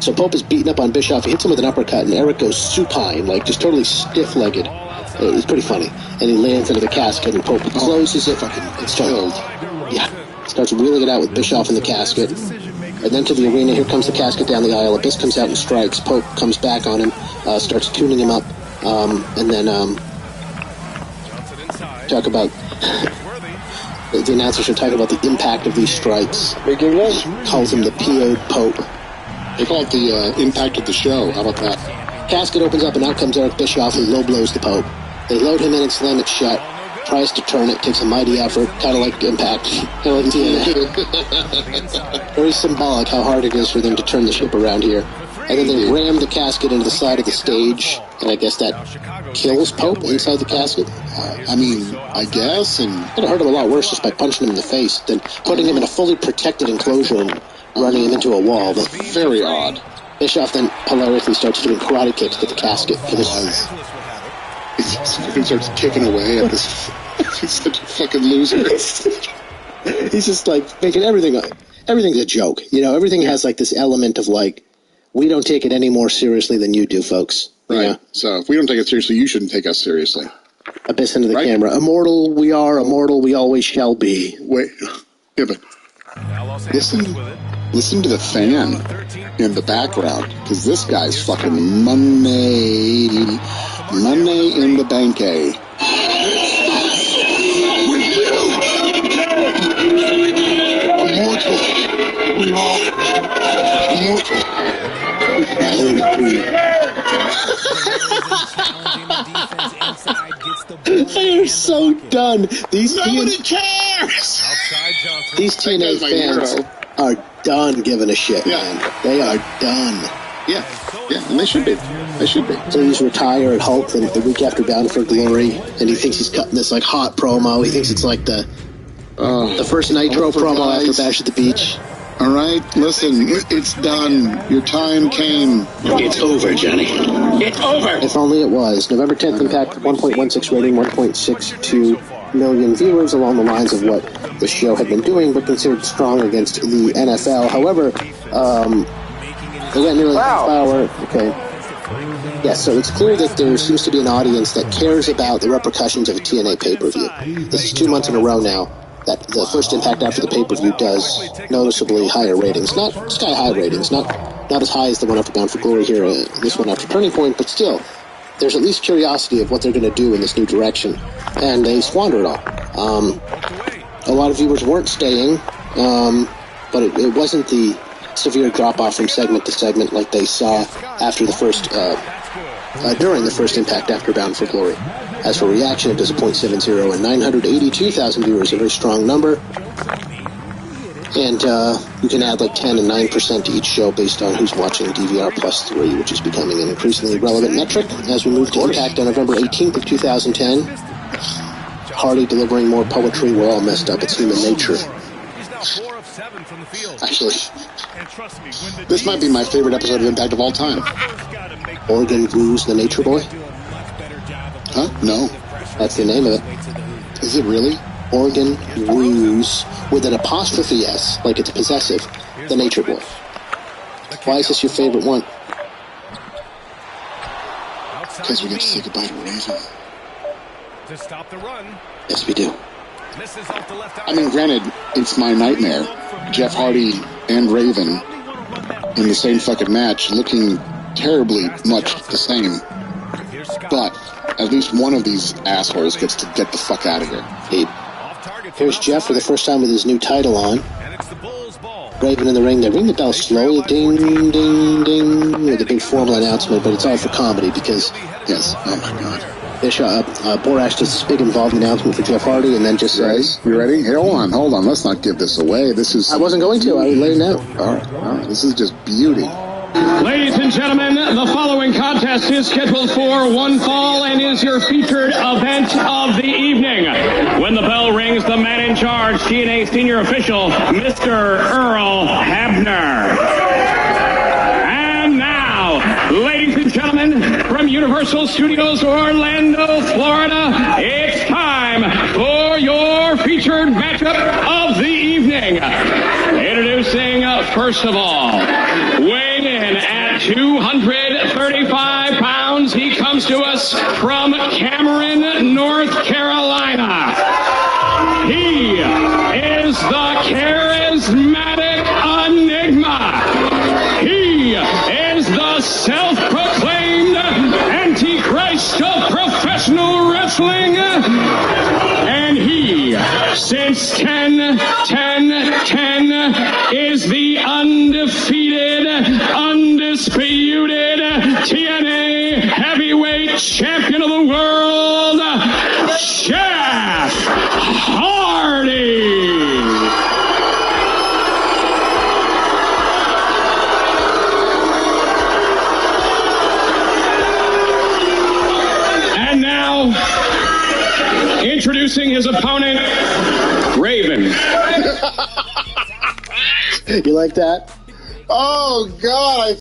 So Pope is beating up on Bischoff. He hits him with an uppercut, and Eric goes supine, like just totally stiff-legged. It's pretty funny. And he lands into the casket, and Pope closes it. It's killed. Yeah. Starts wheeling it out with Bischoff in the casket. And then to the arena. Here comes the casket down the aisle. Abyss comes out and strikes. Pope comes back on him, starts tuning him up, and then talk about... the announcers are talking about the impact of these strikes. Calls him the PO'd Pope. They call it the impact of the show. How about that? Casket opens up, and out comes Eric Bischoff, who low blows the Pope. They load him in and slam it shut. Tries to turn it, takes a mighty effort, kind of like Impact, kind of like TNA. Very symbolic how hard it is for them to turn the ship around here. And then they ram the casket into the side of the stage, and I guess that kills Pope inside the casket. I mean, I guess, and it would have hurt him a lot worse just by punching him in the face than putting him in a fully protected enclosure and running him into a wall. But very odd. Bischoff then hilariously starts doing karate kicks to the casket. He starts kicking away at this. He's such a fucking loser. He's just like making everything's a joke. You know, everything has like this element of like, we don't take it any more seriously than you do, folks. Right. Yeah. So if we don't take it seriously, you shouldn't take us seriously. Abyss into the camera. Immortal we are, immortal we always shall be. Wait. Yeah, but listen to the fan in the background, because this guy's fucking money in the bank, eh? Immortal. We are immortal. They are so done. Nobody cares. These TNA fans are done giving a shit, man. They are done. Yeah, and they should be. So he's retired Hulk the week after Bound for Glory, and he thinks he's cutting this like hot promo. He thinks it's like the first Nitro promo after Bash at the Beach. All right, listen, it's done. Your time came. It's over, Johnny. It's over. If only it was. November 10th Impact, 1.16 rating, 1.62 million viewers, along the lines of what the show had been doing, but considered strong against the NFL. However, they went nearly half hour. Okay. Yes, so it's clear that there seems to be an audience that cares about the repercussions of a TNA pay-per-view. This is 2 months in a row now that the first Impact after the pay-per-view does noticeably higher ratings. Not sky-high ratings, not as high as the one after Bound for Glory here, this one after Turning Point, but still, there's at least curiosity of what they're going to do in this new direction. And they squander it all. A lot of viewers weren't staying, but it wasn't the severe drop-off from segment to segment like they saw after the first, during the first Impact after Bound for Glory. As for reaction, it does a .70, and 982,000 viewers, a very strong number. And you can add like 10 and 9% to each show based on who's watching DVR plus 3, which is becoming an increasingly relevant metric as we move to Impact on November 18th of 2010. Hardy delivering more poetry. We're all messed up. It's human nature. Actually, this might be my favorite episode of Impact of all time. Oregon Blues, the Nature Boy? Huh? No. That's the name of it. Is it really? Oregon Blues, with an apostrophe S, like it's possessive. The Nature Boy. Why is this your favorite one? Because we get to say goodbye to Raven. To stop the run. Yes, we do. I mean, granted, it's my nightmare. Jeff Hardy and Raven in the same fucking match, looking terribly much the same. But at least one of these assholes gets to get the fuck out of here. Hey, here's Jeff for the first time with his new title on. Raven in the ring. They ring the bell slowly, ding, ding, ding, with a big formal announcement, but it's all for comedy because, yes, oh my god. Borash does this big involved announcement for Jeff Hardy and then just says... You ready? Hey, hold on. Let's not give this away. This is... I wasn't going to. I was laying out. All right. This is just beauty. Ladies and gentlemen, the following contest is scheduled for one fall and is your featured event of the evening. When the bell rings, the man in charge, TNA senior official, Mr. Earl Hebner. And now, ladies and gentlemen, from Universal Studios Orlando, Florida, it's time for your featured matchup of the evening. Introducing, first of all, weighing in at 235 pounds, he comes to us from Cameron, North Carolina. He is the charismatic Enigma. He is the self-proclaimed Antichrist of professional wrestling. And he, since 10-10-10, is the undefeated, undisputed TNA heavyweight champion of the world, Jeff Hardy. And now, introducing his opponent, Raven. You like that? Oh, God.